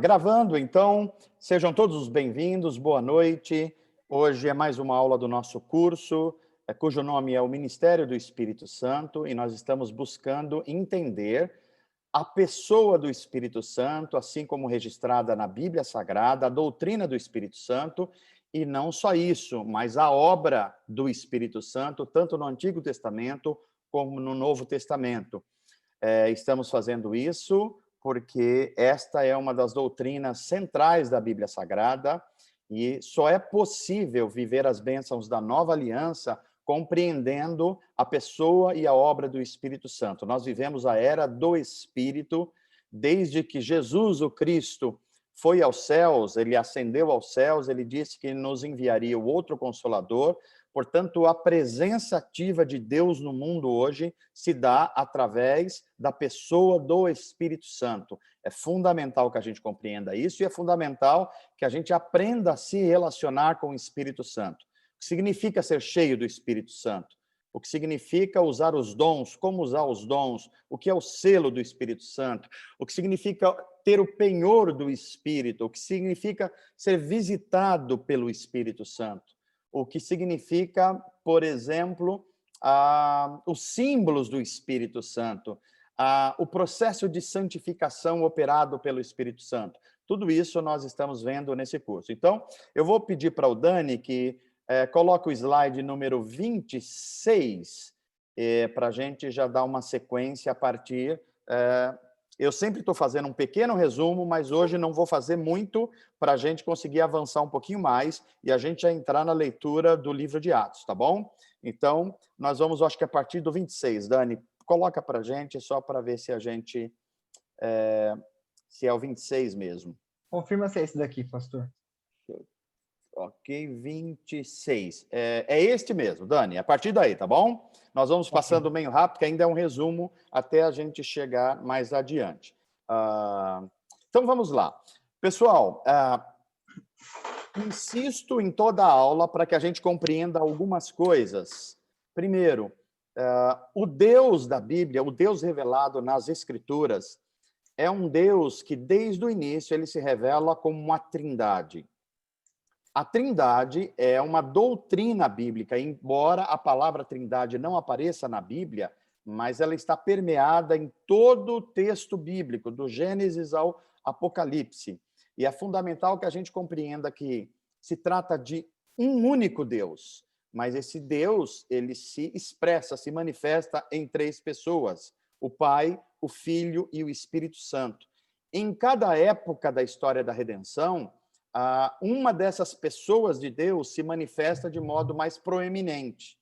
Gravando, então, sejam todos bem-vindos, boa noite. Hoje é mais uma aula do nosso curso, cujo nome é o Ministério do Espírito Santo, e nós estamos buscando entender a pessoa do Espírito Santo, assim como registrada na Bíblia Sagrada, a doutrina do Espírito Santo, e não só isso, mas a obra do Espírito Santo, tanto no Antigo Testamento como no Novo Testamento. Estamos fazendo isso porque esta é uma das doutrinas centrais da Bíblia Sagrada e só é possível viver as bênçãos da nova aliança compreendendo a pessoa e a obra do Espírito Santo. Nós vivemos a era do Espírito, desde que Jesus, o Cristo, foi aos céus, ele ascendeu aos céus, ele disse que nos enviaria o outro Consolador. Portanto, a presença ativa de Deus no mundo hoje se dá através da pessoa do Espírito Santo. É fundamental que a gente compreenda isso e é fundamental que a gente aprenda a se relacionar com o Espírito Santo. O que significa ser cheio do Espírito Santo? O que significa usar os dons, como usar os dons, o que é o selo do Espírito Santo, o que significa ter o penhor do Espírito, o que significa ser visitado pelo Espírito Santo. O que significa, por exemplo, os símbolos do Espírito Santo, o processo de santificação operado pelo Espírito Santo. Tudo isso nós estamos vendo nesse curso. Então, eu vou pedir para o Dani que coloque o slide número 26, para a gente já dar uma sequência a partir... eu sempre estou fazendo um pequeno resumo, mas hoje não vou fazer muito para a gente conseguir avançar um pouquinho mais e a gente já entrar na leitura do livro de Atos, tá bom? Então, nós vamos, acho que a partir do 26. Dani, coloca para a gente, só para ver se a gente... se é o 26 mesmo. Confirma se é esse daqui, pastor. Ok, 26. É este mesmo, Dani, a partir daí, tá bom? Nós vamos passando meio rápido, que ainda é um resumo até a gente chegar mais adiante. Então, vamos lá. Pessoal, insisto em toda a aula para que a gente compreenda algumas coisas. Primeiro, o Deus da Bíblia, o Deus revelado nas Escrituras, é um Deus que, desde o início, ele se revela como uma trindade. A trindade é uma doutrina bíblica, embora a palavra trindade não apareça na Bíblia, mas ela está permeada em todo o texto bíblico, do Gênesis ao Apocalipse. E é fundamental que a gente compreenda que se trata de um único Deus, mas esse Deus, ele se expressa, se manifesta em três pessoas: o Pai, o Filho e o Espírito Santo. Em cada época da história da redenção, uma dessas pessoas de Deus se manifesta de modo mais proeminente.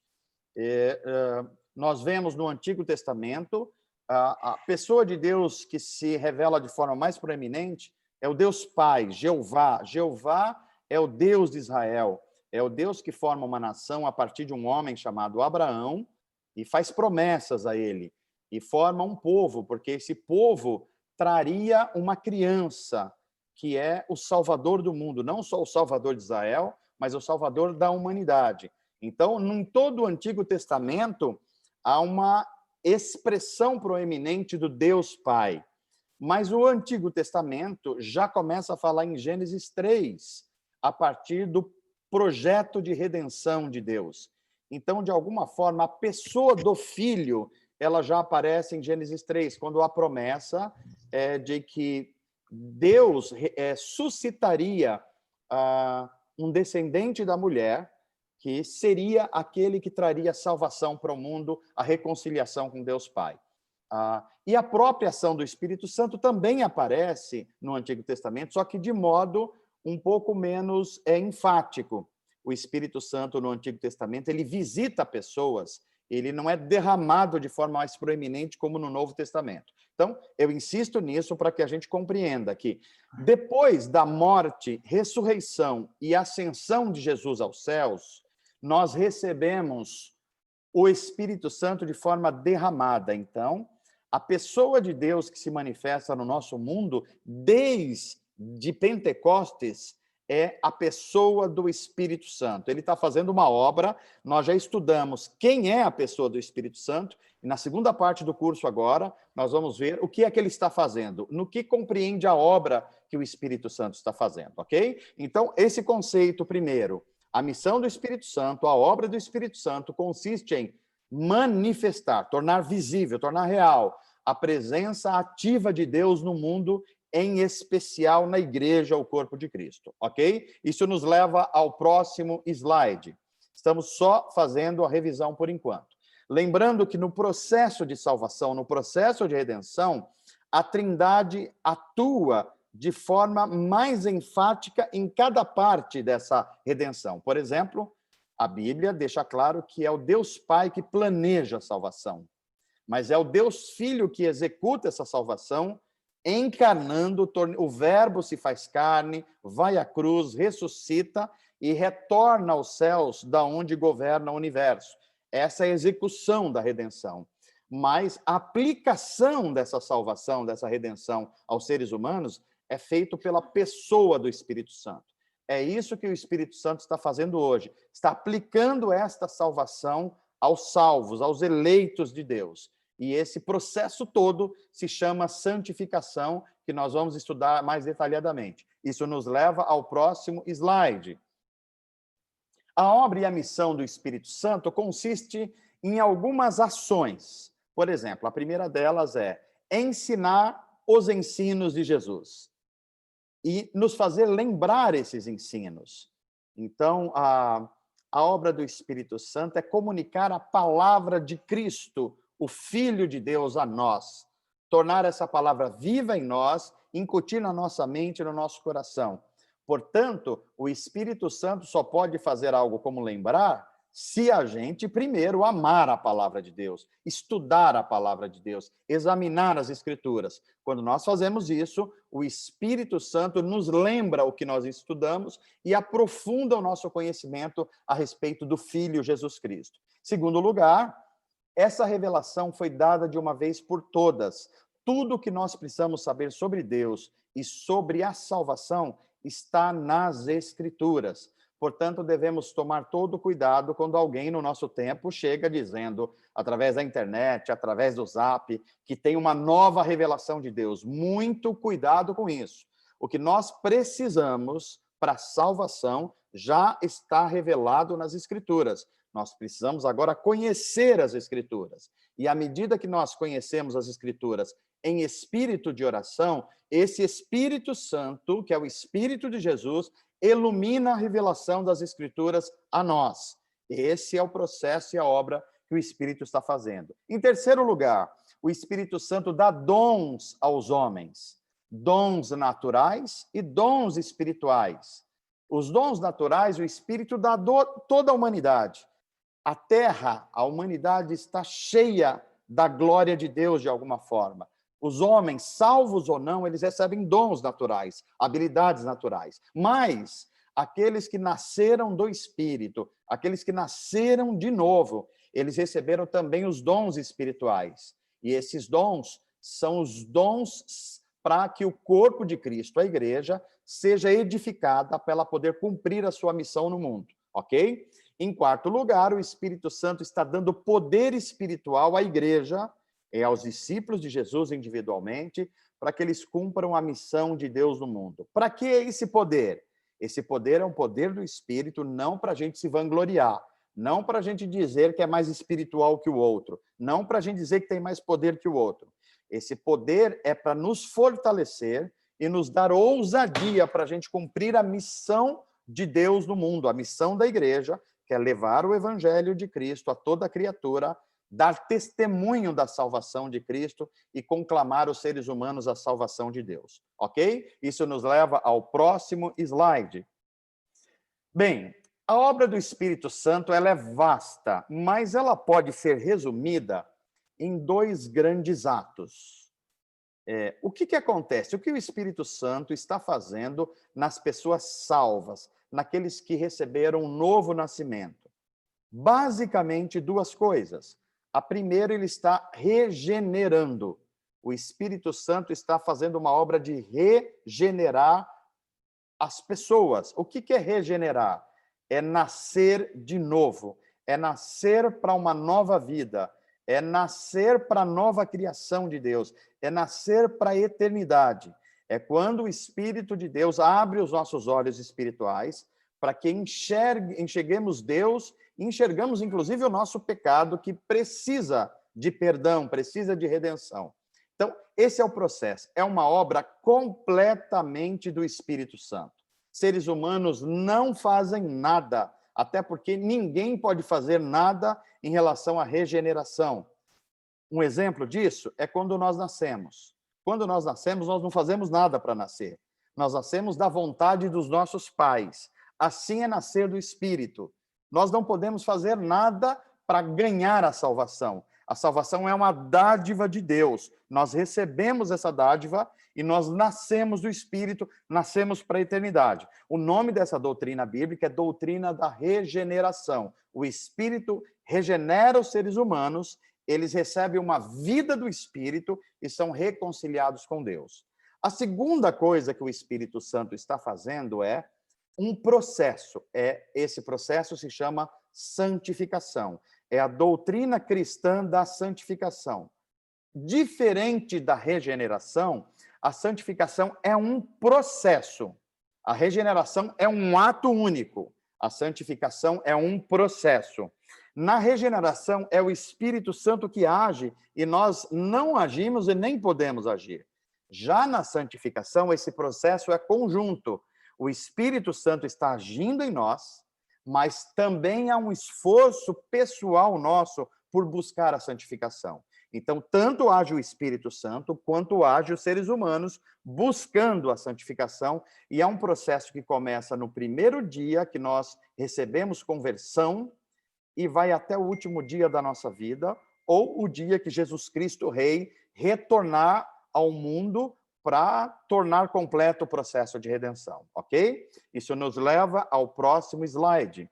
Nós vemos no Antigo Testamento a pessoa de Deus que se revela de forma mais proeminente é o Deus Pai, Jeová. Jeová é o Deus de Israel, é o Deus que forma uma nação a partir de um homem chamado Abraão e faz promessas a ele, e forma um povo, porque esse povo traria uma criança, que é o Salvador do mundo, não só o Salvador de Israel, mas o Salvador da humanidade. Então, em todo o Antigo Testamento, há uma expressão proeminente do Deus Pai. Mas o Antigo Testamento já começa a falar em Gênesis 3, a partir do projeto de redenção de Deus. Então, de alguma forma, a pessoa do Filho, ela já aparece em Gênesis 3, quando a promessa é de que Deus suscitaria um descendente da mulher, que seria aquele que traria salvação para o mundo, a reconciliação com Deus Pai. E a própria ação do Espírito Santo também aparece no Antigo Testamento, só que de modo um pouco menos enfático. O Espírito Santo no Antigo Testamento, ele visita pessoas, ele não é derramado de forma mais proeminente como no Novo Testamento. Então, eu insisto nisso para que a gente compreenda que, depois da morte, ressurreição e ascensão de Jesus aos céus, nós recebemos o Espírito Santo de forma derramada. Então, a pessoa de Deus que se manifesta no nosso mundo, desde Pentecostes, é a pessoa do Espírito Santo. Ele está fazendo uma obra, nós já estudamos quem é a pessoa do Espírito Santo, e na segunda parte do curso agora, nós vamos ver o que é que ele está fazendo, no que compreende a obra que o Espírito Santo está fazendo, ok? Então, esse conceito, primeiro, a missão do Espírito Santo, a obra do Espírito Santo, consiste em manifestar, tornar visível, tornar real a presença ativa de Deus no mundo, em especial na igreja, o corpo de Cristo, ok? Isso nos leva ao próximo slide. Estamos só fazendo a revisão por enquanto. Lembrando que no processo de salvação, no processo de redenção, a Trindade atua de forma mais enfática em cada parte dessa redenção. Por exemplo, a Bíblia deixa claro que é o Deus Pai que planeja a salvação, mas é o Deus Filho que executa essa salvação, encarnando, o Verbo se faz carne, vai à cruz, ressuscita e retorna aos céus, da onde governa o universo. Essa é a execução da redenção. Mas a aplicação dessa salvação, dessa redenção aos seres humanos, é feito pela pessoa do Espírito Santo. É isso que o Espírito Santo está fazendo hoje. Está aplicando esta salvação aos salvos, aos eleitos de Deus. E esse processo todo se chama santificação, que nós vamos estudar mais detalhadamente. Isso nos leva ao próximo slide. A obra e a missão do Espírito Santo consiste em algumas ações. Por exemplo, a primeira delas é ensinar os ensinos de Jesus e nos fazer lembrar esses ensinos. Então, a obra do Espírito Santo é comunicar a palavra de Cristo, o Filho de Deus, a nós. Tornar essa palavra viva em nós, incutir na nossa mente e no nosso coração. Portanto, o Espírito Santo só pode fazer algo como lembrar se a gente primeiro amar a palavra de Deus, estudar a palavra de Deus, examinar as Escrituras. Quando nós fazemos isso, o Espírito Santo nos lembra o que nós estudamos e aprofunda o nosso conhecimento a respeito do Filho Jesus Cristo. Segundo lugar, essa revelação foi dada de uma vez por todas. Tudo o que nós precisamos saber sobre Deus e sobre a salvação está nas Escrituras. Portanto, devemos tomar todo cuidado quando alguém no nosso tempo chega dizendo, através da internet, através do Zap, que tem uma nova revelação de Deus. Muito cuidado com isso. O que nós precisamos para a salvação já está revelado nas Escrituras. Nós precisamos agora conhecer as Escrituras. E à medida que nós conhecemos as Escrituras em espírito de oração, esse Espírito Santo, que é o Espírito de Jesus, ilumina a revelação das Escrituras a nós. Esse é o processo e a obra que o Espírito está fazendo. Em terceiro lugar, o Espírito Santo dá dons aos homens. Dons naturais e dons espirituais. Os dons naturais, o Espírito dá a toda a humanidade. A terra, a humanidade está cheia da glória de Deus de alguma forma. Os homens, salvos ou não, eles recebem dons naturais, habilidades naturais. Mas aqueles que nasceram do Espírito, aqueles que nasceram de novo, eles receberam também os dons espirituais. E esses dons são os dons para que o corpo de Cristo, a igreja, seja edificada para ela poder cumprir a sua missão no mundo, ok? Em quarto lugar, o Espírito Santo está dando poder espiritual à igreja, aos discípulos de Jesus individualmente, para que eles cumpram a missão de Deus no mundo. Para que esse poder? Esse poder é um poder do Espírito, não para a gente se vangloriar, não para a gente dizer que é mais espiritual que o outro, não para a gente dizer que tem mais poder que o outro. Esse poder é para nos fortalecer e nos dar ousadia para a gente cumprir a missão de Deus no mundo, a missão da igreja, que é levar o evangelho de Cristo a toda criatura, dar testemunho da salvação de Cristo e conclamar os seres humanos à salvação de Deus, ok? Isso nos leva ao próximo slide. Bem, a obra do Espírito Santo ela é vasta, mas ela pode ser resumida em dois grandes atos. O que acontece? O que o Espírito Santo está fazendo nas pessoas salvas, naqueles que receberam um novo nascimento? Basicamente, duas coisas. A primeira, ele está regenerando. O Espírito Santo está fazendo uma obra de regenerar as pessoas. O que é regenerar? É nascer de novo, é nascer para uma nova vida, é nascer para a nova criação de Deus, é nascer para a eternidade. É quando o Espírito de Deus abre os nossos olhos espirituais para que enxerguemos Deus, enxergamos inclusive o nosso pecado que precisa de perdão, precisa de redenção. Então, esse é o processo. É uma obra completamente do Espírito Santo. Seres humanos não fazem nada, até porque ninguém pode fazer nada em relação à regeneração. Um exemplo disso é quando nós nascemos. Quando nós nascemos, nós não fazemos nada para nascer. Nós nascemos da vontade dos nossos pais. Assim é nascer do Espírito. Nós não podemos fazer nada para ganhar a salvação. A salvação é uma dádiva de Deus. Nós recebemos essa dádiva e nós nascemos do Espírito, nascemos para a eternidade. O nome dessa doutrina bíblica é doutrina da regeneração. O Espírito regenera os seres humanos, eles recebem uma vida do Espírito e são reconciliados com Deus. A segunda coisa que o Espírito Santo está fazendo é um processo. Esse processo se chama santificação. É a doutrina cristã da santificação. Diferente da regeneração, a santificação é um processo. A regeneração é um ato único. A santificação é um processo. Na regeneração, é o Espírito Santo que age e nós não agimos e nem podemos agir. Já na santificação, esse processo é conjunto. O Espírito Santo está agindo em nós, mas também há um esforço pessoal nosso por buscar a santificação. Então, tanto age o Espírito Santo, quanto age os seres humanos buscando a santificação, e é um processo que começa no primeiro dia que nós recebemos conversão e vai até o último dia da nossa vida, ou o dia que Jesus Cristo, Rei, retornar ao mundo para tornar completo o processo de redenção, ok? Isso nos leva ao próximo slide.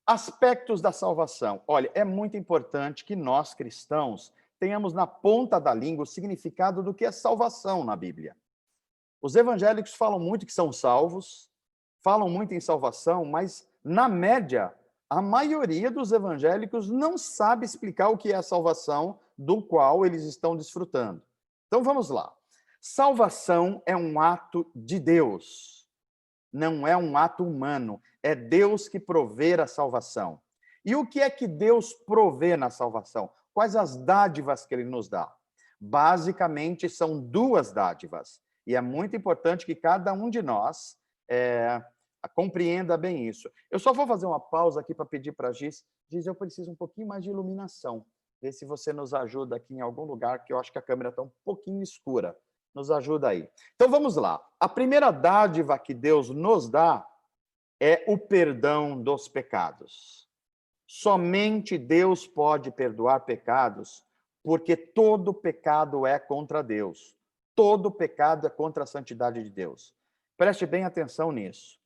Aspectos da salvação. Olha, é muito importante que nós, cristãos, tenhamos na ponta da língua o significado do que é salvação na Bíblia. Os evangélicos falam muito que são salvos, falam muito em salvação, mas, na média, a maioria dos evangélicos não sabe explicar o que é a salvação do qual eles estão desfrutando. Então, vamos lá. Salvação é um ato de Deus, não é um ato humano. É Deus que provê a salvação. E o que é que Deus provê na salvação? Quais as dádivas que Ele nos dá? Basicamente, são duas dádivas. E é muito importante que cada um de nós compreenda bem isso. Eu só vou fazer uma pausa aqui para pedir para a Giz. Giz, eu preciso um pouquinho mais de iluminação. Vê se você nos ajuda aqui em algum lugar, que eu acho que a câmera está um pouquinho escura. Nos ajuda aí. Então, vamos lá. A primeira dádiva que Deus nos dá é o perdão dos pecados. Somente Deus pode perdoar pecados, porque todo pecado é contra Deus. Todo pecado é contra a santidade de Deus. Preste bem atenção nisso.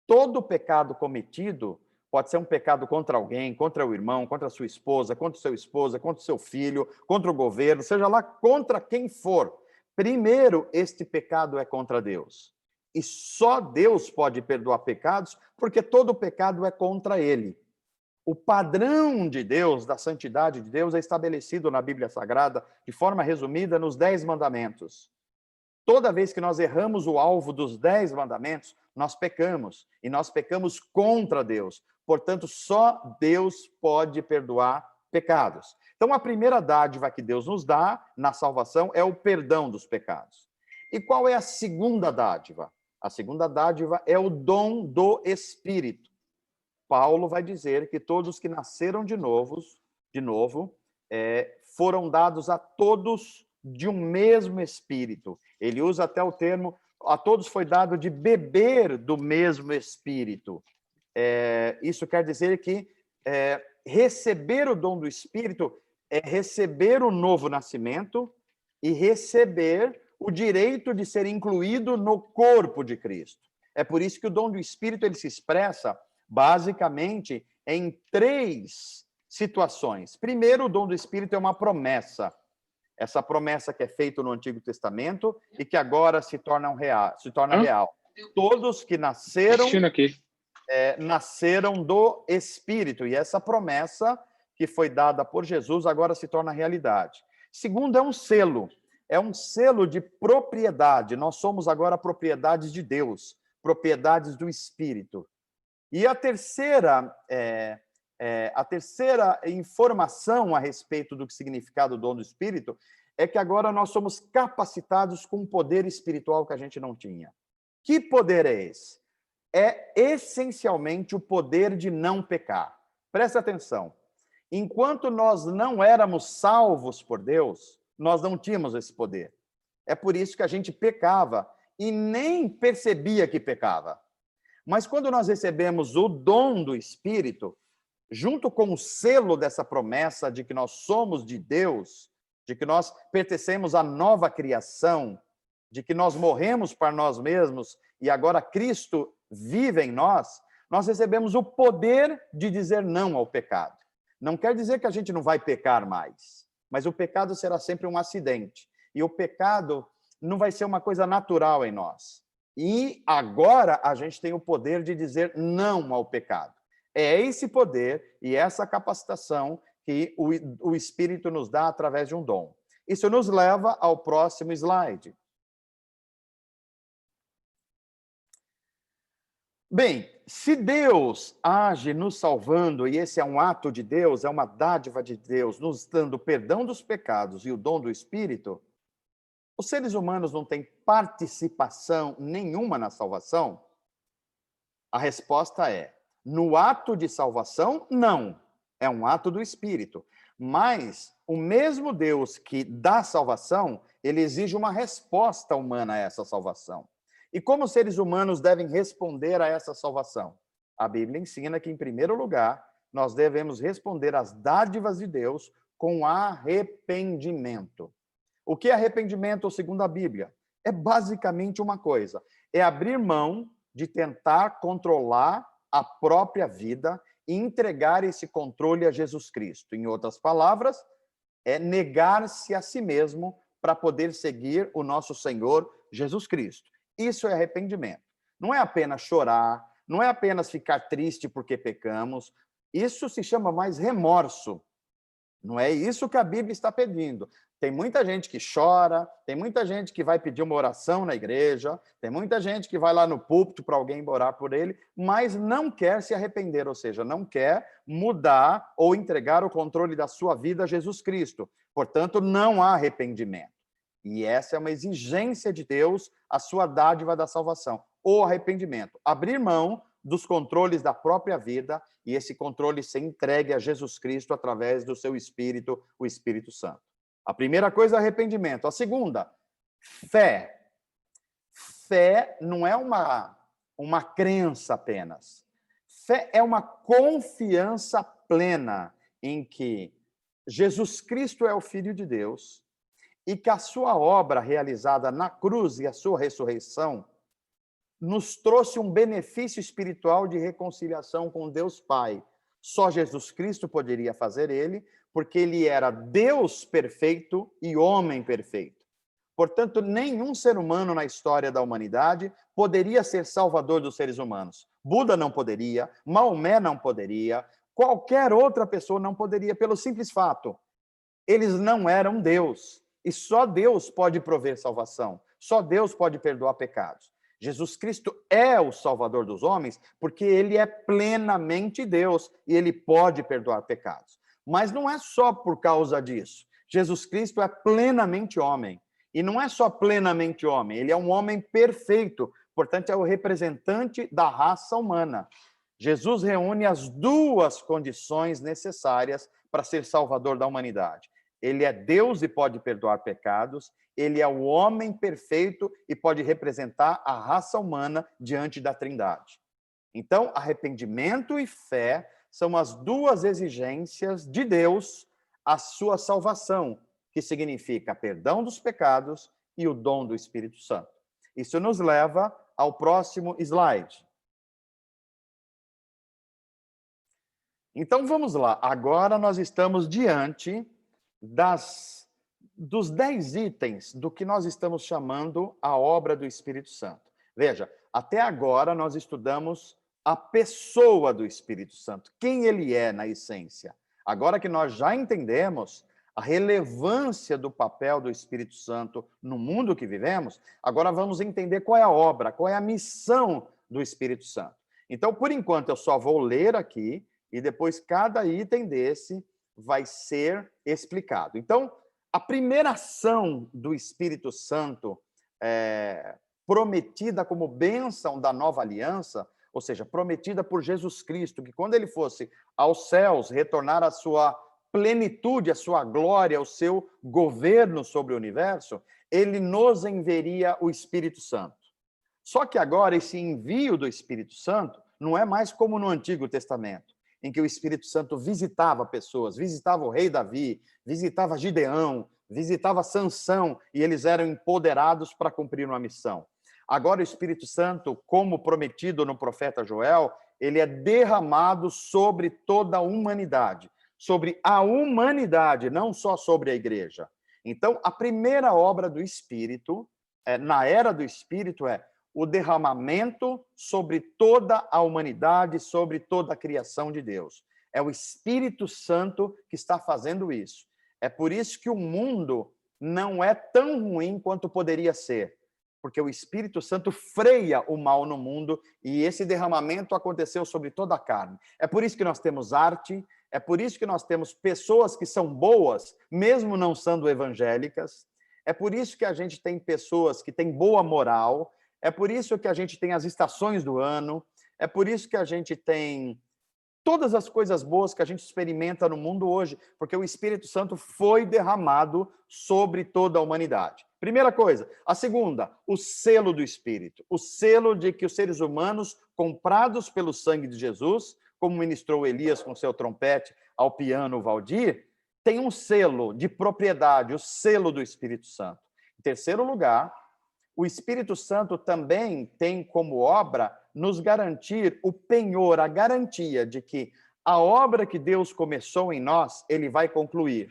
Todo pecado cometido pode ser um pecado contra alguém, contra o irmão, contra a sua esposa, contra o seu esposa, contra o seu filho, contra o governo, seja lá contra quem for. Primeiro, este pecado é contra Deus. E só Deus pode perdoar pecados, porque todo pecado é contra Ele. O padrão de Deus, da santidade de Deus, é estabelecido na Bíblia Sagrada, de forma resumida, nos 10 mandamentos. Toda vez que nós erramos o alvo dos 10 mandamentos, nós pecamos. E nós pecamos contra Deus. Portanto, só Deus pode perdoar pecados. Então, a primeira dádiva que Deus nos dá na salvação é o perdão dos pecados. E qual é a segunda dádiva? A segunda dádiva é o dom do Espírito. Paulo vai dizer que todos os que nasceram de novo, foram dados a todos de um mesmo Espírito. Ele usa até o termo, a todos foi dado de beber do mesmo Espírito. Isso quer dizer que receber o dom do Espírito é receber o novo nascimento e receber o direito de ser incluído no corpo de Cristo. É por isso que o dom do Espírito ele se expressa, basicamente, em 3 situações. Primeiro, o dom do Espírito é uma promessa. Essa promessa que é feita no Antigo Testamento e que agora se torna real. todos que nasceram Assistindo aqui. nasceram do Espírito. E essa promessa que foi dada por Jesus agora se torna realidade. Segundo, é um selo. É um selo de propriedade. Nós somos agora propriedades de Deus, propriedades do Espírito. E a terceira informação a respeito do significado do dom do Espírito é que agora nós somos capacitados com um poder espiritual que a gente não tinha. Que poder é esse? É essencialmente o poder de não pecar. Presta atenção. Enquanto nós não éramos salvos por Deus, nós não tínhamos esse poder. É por isso que a gente pecava e nem percebia que pecava. Mas quando nós recebemos o dom do Espírito, junto com o selo dessa promessa de que nós somos de Deus, de que nós pertencemos à nova criação, de que nós morremos para nós mesmos e agora Cristo vive em nós, nós recebemos o poder de dizer não ao pecado. Não quer dizer que a gente não vai pecar mais, mas o pecado será sempre um acidente. E o pecado não vai ser uma coisa natural em nós. E agora a gente tem o poder de dizer não ao pecado. É esse poder e essa capacitação que o Espírito nos dá através de um dom. Isso nos leva ao próximo slide. Bem, se Deus age nos salvando, e esse é um ato de Deus, é uma dádiva de Deus, nos dando perdão dos pecados e o dom do Espírito, os seres humanos não têm participação nenhuma na salvação? A resposta é, no ato de salvação, não. É um ato do Espírito. Mas o mesmo Deus que dá salvação, ele exige uma resposta humana a essa salvação. E como os seres humanos devem responder a essa salvação? A Bíblia ensina que, em primeiro lugar, nós devemos responder às dádivas de Deus com arrependimento. O que é arrependimento, segundo a Bíblia? É basicamente uma coisa, é abrir mão de tentar controlar a própria vida e entregar esse controle a Jesus Cristo. Em outras palavras, é negar-se a si mesmo para poder seguir o nosso Senhor Jesus Cristo. Isso é arrependimento. Não é apenas chorar, não é apenas ficar triste porque pecamos. Isso se chama mais remorso. Não é isso que a Bíblia está pedindo. Tem muita gente que chora, tem muita gente que vai pedir uma oração na igreja, tem muita gente que vai lá no púlpito para alguém orar por ele, mas não quer se arrepender, ou seja, não quer mudar ou entregar o controle da sua vida a Jesus Cristo. Portanto, não há arrependimento. E essa é uma exigência de Deus, a sua dádiva da salvação, o arrependimento. Abrir mão dos controles da própria vida e esse controle ser entregue a Jesus Cristo através do seu Espírito, o Espírito Santo. A primeira coisa é arrependimento. A segunda, fé. Fé não é uma crença apenas. Fé é uma confiança plena em que Jesus Cristo é o Filho de Deus e que a sua obra realizada na cruz e a sua ressurreição nos trouxe um benefício espiritual de reconciliação com Deus Pai. Só Jesus Cristo poderia fazer ele, porque ele era Deus perfeito e homem perfeito. Portanto, nenhum ser humano na história da humanidade poderia ser salvador dos seres humanos. Buda não poderia, Maomé não poderia, qualquer outra pessoa não poderia, pelo simples fato. Eles não eram Deus. E só Deus pode prover salvação. Só Deus pode perdoar pecados. Jesus Cristo é o Salvador dos homens porque ele é plenamente Deus e ele pode perdoar pecados. Mas não é só por causa disso. Jesus Cristo é plenamente homem. E não é só plenamente homem, ele é um homem perfeito. Portanto, é o representante da raça humana. Jesus reúne as duas condições necessárias para ser Salvador da humanidade. Ele é Deus e pode perdoar pecados. Ele é o homem perfeito e pode representar a raça humana diante da Trindade. Então, arrependimento e fé são as duas exigências de Deus à sua salvação, que significa perdão dos pecados e o dom do Espírito Santo. Isso nos leva ao próximo slide. Então, vamos lá. Agora nós estamos diante dos 10 itens do que nós estamos chamando a obra do Espírito Santo. Veja, Até agora nós estudamos a pessoa do Espírito Santo, quem ele é na essência. Agora que nós já entendemos a relevância do papel do Espírito Santo no mundo que vivemos, agora vamos entender qual é a obra, qual é a missão do Espírito Santo. Então, por enquanto, eu só vou ler aqui e depois cada item desse vai ser explicado. Então, a primeira ação do Espírito Santo, prometida como bênção da nova aliança, ou seja, prometida por Jesus Cristo, que quando ele fosse aos céus, retornar à sua plenitude, à sua glória, ao seu governo sobre o universo, ele nos enviaria o Espírito Santo. Só que agora esse envio do Espírito Santo não é mais como no Antigo Testamento, em que o Espírito Santo visitava pessoas, visitava o rei Davi, visitava Gideão, visitava Sansão, e eles eram empoderados para cumprir uma missão. Agora o Espírito Santo, como prometido no profeta Joel, ele é derramado sobre toda a humanidade, não só sobre a igreja. Então, a primeira obra do Espírito, na era do Espírito, é o derramamento sobre toda a humanidade, sobre toda a criação de Deus. É o Espírito Santo que está fazendo isso. É por isso que o mundo não é tão ruim quanto poderia ser, porque o Espírito Santo freia o mal no mundo e esse derramamento aconteceu sobre toda a carne. É por isso que nós temos arte, é por isso que nós temos pessoas que são boas, mesmo não sendo evangélicas, é por isso que a gente tem pessoas que têm boa moral, é por isso que a gente tem as estações do ano, é por isso que a gente tem todas as coisas boas que a gente experimenta no mundo hoje, porque o Espírito Santo foi derramado sobre toda a humanidade. Primeira coisa. A segunda, o selo do Espírito. O selo de que os seres humanos, comprados pelo sangue de Jesus, como ministrou Elias com seu trompete ao piano Valdir, tem um selo de propriedade, o selo do Espírito Santo. Em terceiro lugar, o Espírito Santo também tem como obra nos garantir o penhor, a garantia de que a obra que Deus começou em nós, ele vai concluir.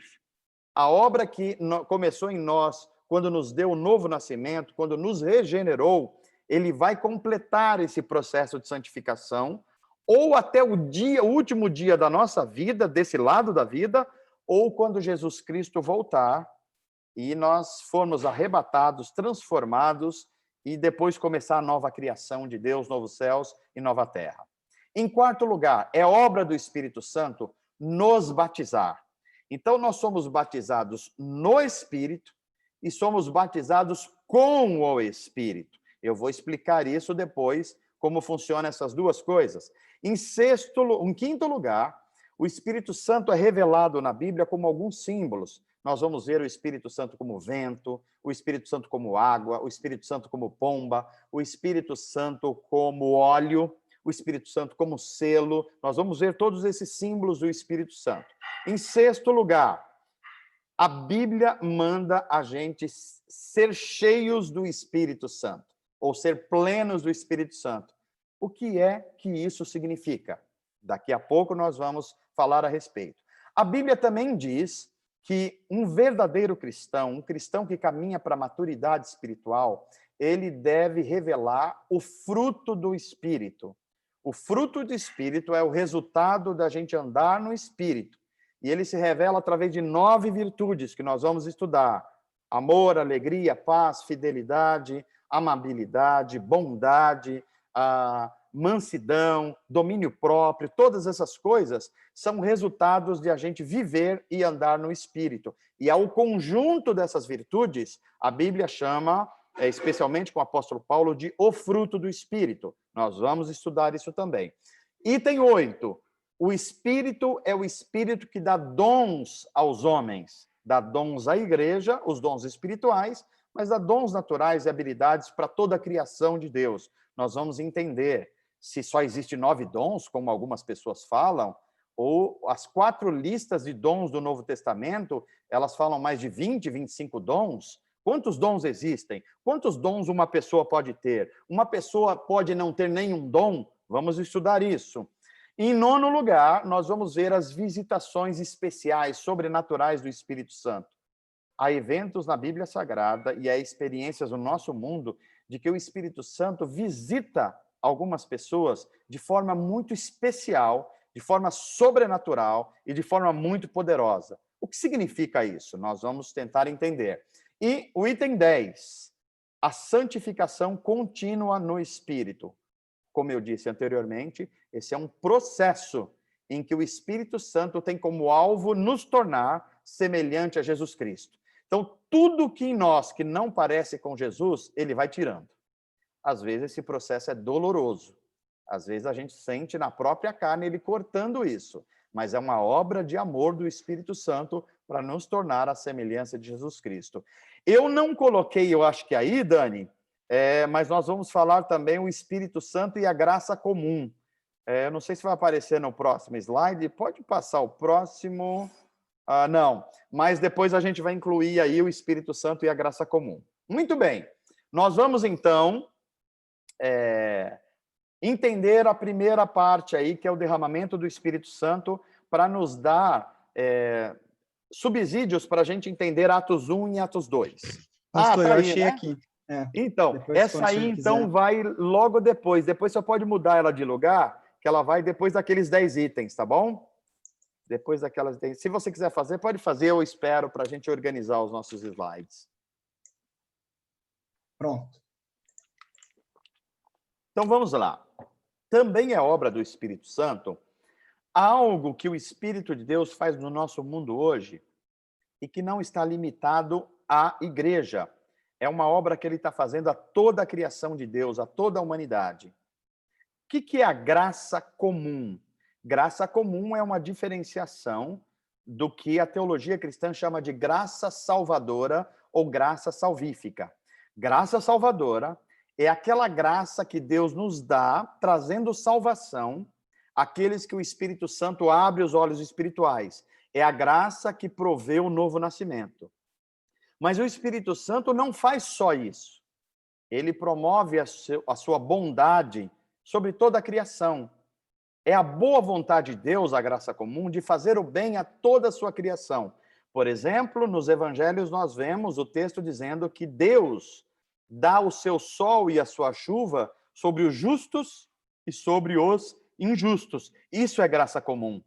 A obra que começou em nós, quando nos deu o novo nascimento, quando nos regenerou, ele vai completar esse processo de santificação, ou até o último dia da nossa vida, desse lado da vida, ou quando Jesus Cristo voltar e nós formos arrebatados, transformados, e depois começar a nova criação de Deus, novos céus e nova terra. Em quarto lugar, é obra do Espírito Santo nos batizar. Então, nós somos batizados no Espírito e somos batizados com o Espírito. Eu vou explicar isso depois, como funcionam essas duas coisas. Em quinto lugar, o Espírito Santo é revelado na Bíblia como alguns símbolos. Nós vamos ver o Espírito Santo como vento, o Espírito Santo como água, o Espírito Santo como pomba, o Espírito Santo como óleo, o Espírito Santo como selo. Nós vamos ver todos esses símbolos do Espírito Santo. Em sexto lugar, a Bíblia manda a gente ser cheios do Espírito Santo, ou ser plenos do Espírito Santo. O que é que isso significa? Daqui a pouco nós vamos falar a respeito. A Bíblia também diz que um verdadeiro cristão, um cristão que caminha para a maturidade espiritual, ele deve revelar o fruto do Espírito. O fruto do Espírito é o resultado da gente andar no Espírito. E ele se revela através de 9 virtudes que nós vamos estudar. Amor, alegria, paz, fidelidade, amabilidade, bondade, mansidão, domínio próprio, todas essas coisas são resultados de a gente viver e andar no Espírito. E ao conjunto dessas virtudes, a Bíblia chama, especialmente com o apóstolo Paulo, de o fruto do Espírito. Nós vamos estudar isso também. Item 8. O Espírito é o Espírito que dá dons aos homens. Dá dons à igreja, os dons espirituais, mas dá dons naturais e habilidades para toda a criação de Deus. Nós vamos entender se só existe 9 dons, como algumas pessoas falam, ou as 4 listas de dons do Novo Testamento, elas falam mais de 20, 25 dons. Quantos dons existem? Quantos dons uma pessoa pode ter? Uma pessoa pode não ter nenhum dom? Vamos estudar isso. Em nono lugar, nós vamos ver as visitações especiais, sobrenaturais do Espírito Santo. Há eventos na Bíblia Sagrada e há experiências no nosso mundo de que o Espírito Santo visita algumas pessoas de forma muito especial, de forma sobrenatural e de forma muito poderosa. O que significa isso? Nós vamos tentar entender. E o item 10, a santificação contínua no Espírito. Como eu disse anteriormente, esse é um processo em que o Espírito Santo tem como alvo nos tornar semelhante a Jesus Cristo. Então, tudo que em nós que não parece com Jesus, ele vai tirando. Às vezes esse processo é doloroso. Às vezes a gente sente na própria carne ele cortando isso. Mas é uma obra de amor do Espírito Santo para nos tornar a semelhança de Jesus Cristo. Eu não coloquei, eu acho que aí, Dani, mas nós vamos falar também o Espírito Santo e a graça comum. Eu não sei se vai aparecer no próximo slide. Pode passar o próximo. Não, mas depois a gente vai incluir aí o Espírito Santo e a graça comum. Muito bem. Nós vamos, então, entender a primeira parte aí, que é o derramamento do Espírito Santo, para nos dar subsídios para a gente entender Atos 1 e Atos 2. Pastor, tá eu aí, achei né? aqui. Então, Depois, essa aí, então, vai logo depois. Depois você pode mudar ela de lugar, que ela vai depois daqueles 10 itens, tá bom? Depois daquelas 10. Se você quiser fazer, pode fazer, eu espero, para a gente organizar os nossos slides. Pronto. Então, vamos lá. Também é obra do Espírito Santo algo que o Espírito de Deus faz no nosso mundo hoje e que não está limitado à igreja. É uma obra que ele está fazendo a toda a criação de Deus, a toda a humanidade. O que é a graça comum? Graça comum é uma diferenciação do que a teologia cristã chama de graça salvadora ou graça salvífica. Graça salvadora é aquela graça que Deus nos dá, trazendo salvação àqueles que o Espírito Santo abre os olhos espirituais. É a graça que provê o novo nascimento. Mas o Espírito Santo não faz só isso. Ele promove a sua bondade sobre toda a criação. É a boa vontade de Deus, a graça comum, de fazer o bem a toda a sua criação. Por exemplo, nos evangelhos nós vemos o texto dizendo que Deus dá o seu sol e a sua chuva sobre os justos e sobre os injustos. Isso é graça comum.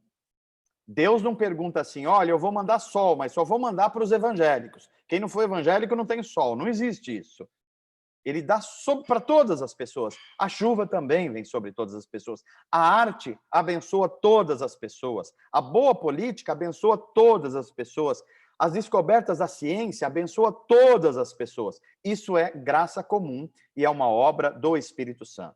Deus não pergunta assim, olha, eu vou mandar sol, mas só vou mandar para os evangélicos. Quem não for evangélico não tem sol. Não existe isso. Ele dá para todas as pessoas. A chuva também vem sobre todas as pessoas. A arte abençoa todas as pessoas. A boa política abençoa todas as pessoas. As descobertas da ciência abençoa todas as pessoas. Isso é graça comum e é uma obra do Espírito Santo.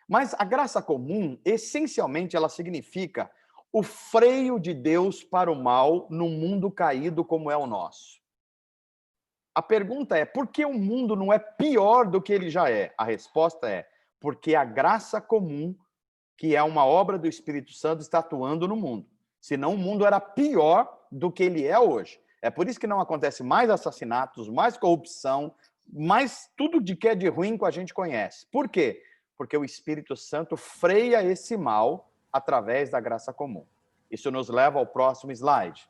Mas a graça comum, essencialmente, ela significa o freio de Deus para o mal num mundo caído como é o nosso. A pergunta é, por que o mundo não é pior do que ele já é? A resposta é, porque a graça comum, que é uma obra do Espírito Santo, está atuando no mundo. Senão o mundo era pior do que ele é hoje. É por isso que não acontece mais assassinatos, mais corrupção, mais tudo de que é de ruim que a gente conhece. Por quê? Porque o Espírito Santo freia esse mal através da graça comum. Isso nos leva ao próximo slide.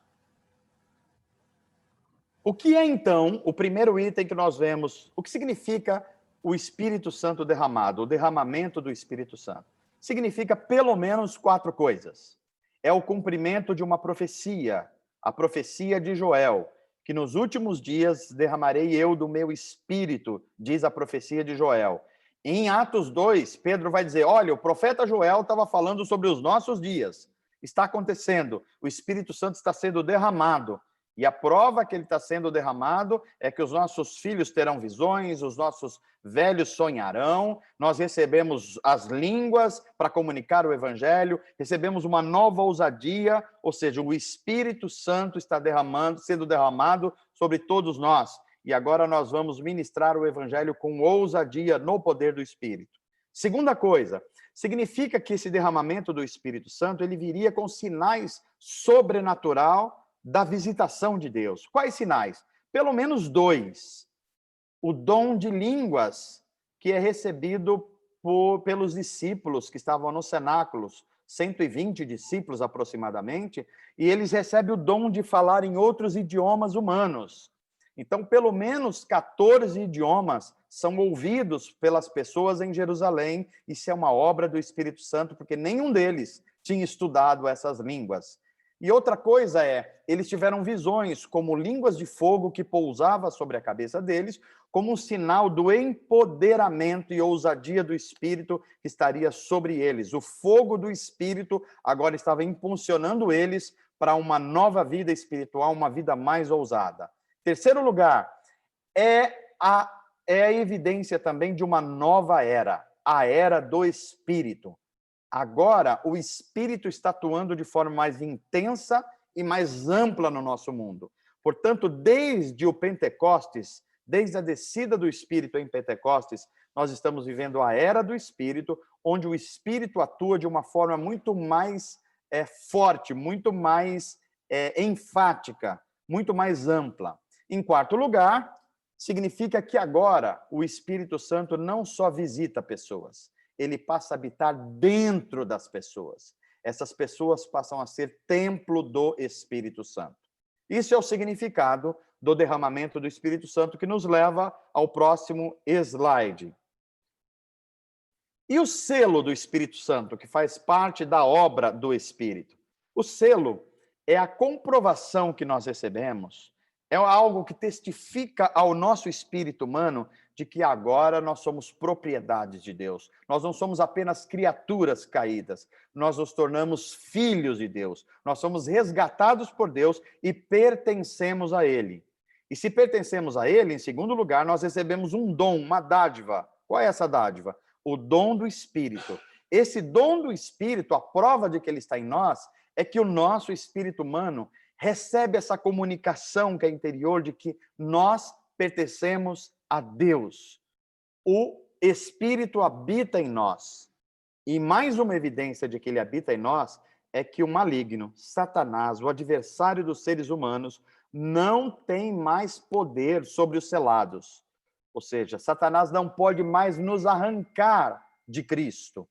O que é, então, o primeiro item que nós vemos? O que significa o Espírito Santo derramado, o derramamento do Espírito Santo? Significa pelo menos 4 coisas. É o cumprimento de uma profecia, a profecia de Joel, que nos últimos dias derramarei eu do meu espírito, diz a profecia de Joel. Em Atos 2, Pedro vai dizer, olha, o profeta Joel estava falando sobre os nossos dias. Está acontecendo, o Espírito Santo está sendo derramado. E a prova que ele está sendo derramado é que os nossos filhos terão visões, os nossos velhos sonharão, nós recebemos as línguas para comunicar o evangelho, recebemos uma nova ousadia, ou seja, o Espírito Santo está sendo derramado sobre todos nós. E agora nós vamos ministrar o evangelho com ousadia no poder do Espírito. Segunda coisa, significa que esse derramamento do Espírito Santo, ele viria com sinais sobrenatural da visitação de Deus. Quais sinais? Pelo menos 2. O dom de línguas, que é recebido pelos discípulos que estavam nos cenáculos, 120 discípulos aproximadamente, e eles recebem o dom de falar em outros idiomas humanos. Então, pelo menos 14 idiomas são ouvidos pelas pessoas em Jerusalém. Isso é uma obra do Espírito Santo, porque nenhum deles tinha estudado essas línguas. E outra coisa é, eles tiveram visões como línguas de fogo que pousava sobre a cabeça deles, como um sinal do empoderamento e ousadia do Espírito que estaria sobre eles. O fogo do Espírito agora estava impulsionando eles para uma nova vida espiritual, uma vida mais ousada. Terceiro lugar, é a evidência também de uma nova era, a era do Espírito. Agora, o Espírito está atuando de forma mais intensa e mais ampla no nosso mundo. Portanto, desde o Pentecostes, desde a descida do Espírito em Pentecostes, nós estamos vivendo a era do Espírito, onde o Espírito atua de uma forma muito mais forte, muito mais enfática, muito mais ampla. Em quarto lugar, significa que agora o Espírito Santo não só visita pessoas, ele passa a habitar dentro das pessoas. Essas pessoas passam a ser templo do Espírito Santo. Isso é o significado do derramamento do Espírito Santo, que nos leva ao próximo slide. E o selo do Espírito Santo, que faz parte da obra do Espírito? O selo é a comprovação que nós recebemos, é algo que testifica ao nosso espírito humano de que agora nós somos propriedades de Deus. Nós não somos apenas criaturas caídas, nós nos tornamos filhos de Deus. Nós somos resgatados por Deus e pertencemos a Ele. E se pertencemos a Ele, em segundo lugar, nós recebemos um dom, uma dádiva. Qual é essa dádiva? O dom do Espírito. Esse dom do Espírito, a prova de que ele está em nós, é que o nosso espírito humano recebe essa comunicação que é interior de que nós pertencemos a Deus. O Espírito habita em nós. E mais uma evidência de que ele habita em nós é que o maligno, Satanás, o adversário dos seres humanos, não tem mais poder sobre os selados. Ou seja, Satanás não pode mais nos arrancar de Cristo.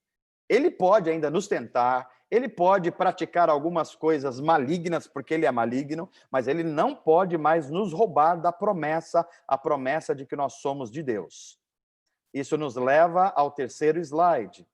Ele pode ainda nos tentar, ele pode praticar algumas coisas malignas, porque ele é maligno, mas ele não pode mais nos roubar da promessa, a promessa de que nós somos de Deus. Isso nos leva ao terceiro slide.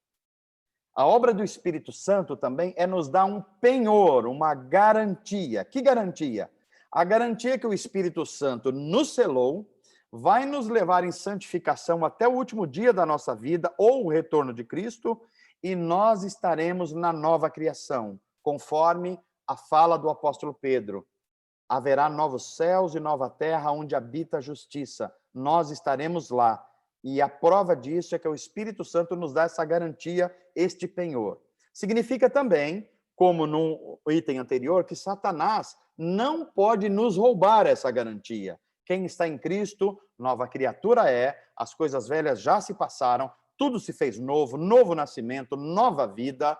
A obra do Espírito Santo também é nos dar um penhor, uma garantia. Que garantia? A garantia que o Espírito Santo nos selou, vai nos levar em santificação até o último dia da nossa vida, ou o retorno de Cristo, e nós estaremos na nova criação, conforme a fala do apóstolo Pedro. Haverá novos céus e nova terra onde habita a justiça. Nós estaremos lá. E a prova disso é que o Espírito Santo nos dá essa garantia, este penhor. Significa também, como no item anterior, que Satanás não pode nos roubar essa garantia. Quem está em Cristo, nova criatura é, as coisas velhas já se passaram, tudo se fez novo, novo nascimento, nova vida,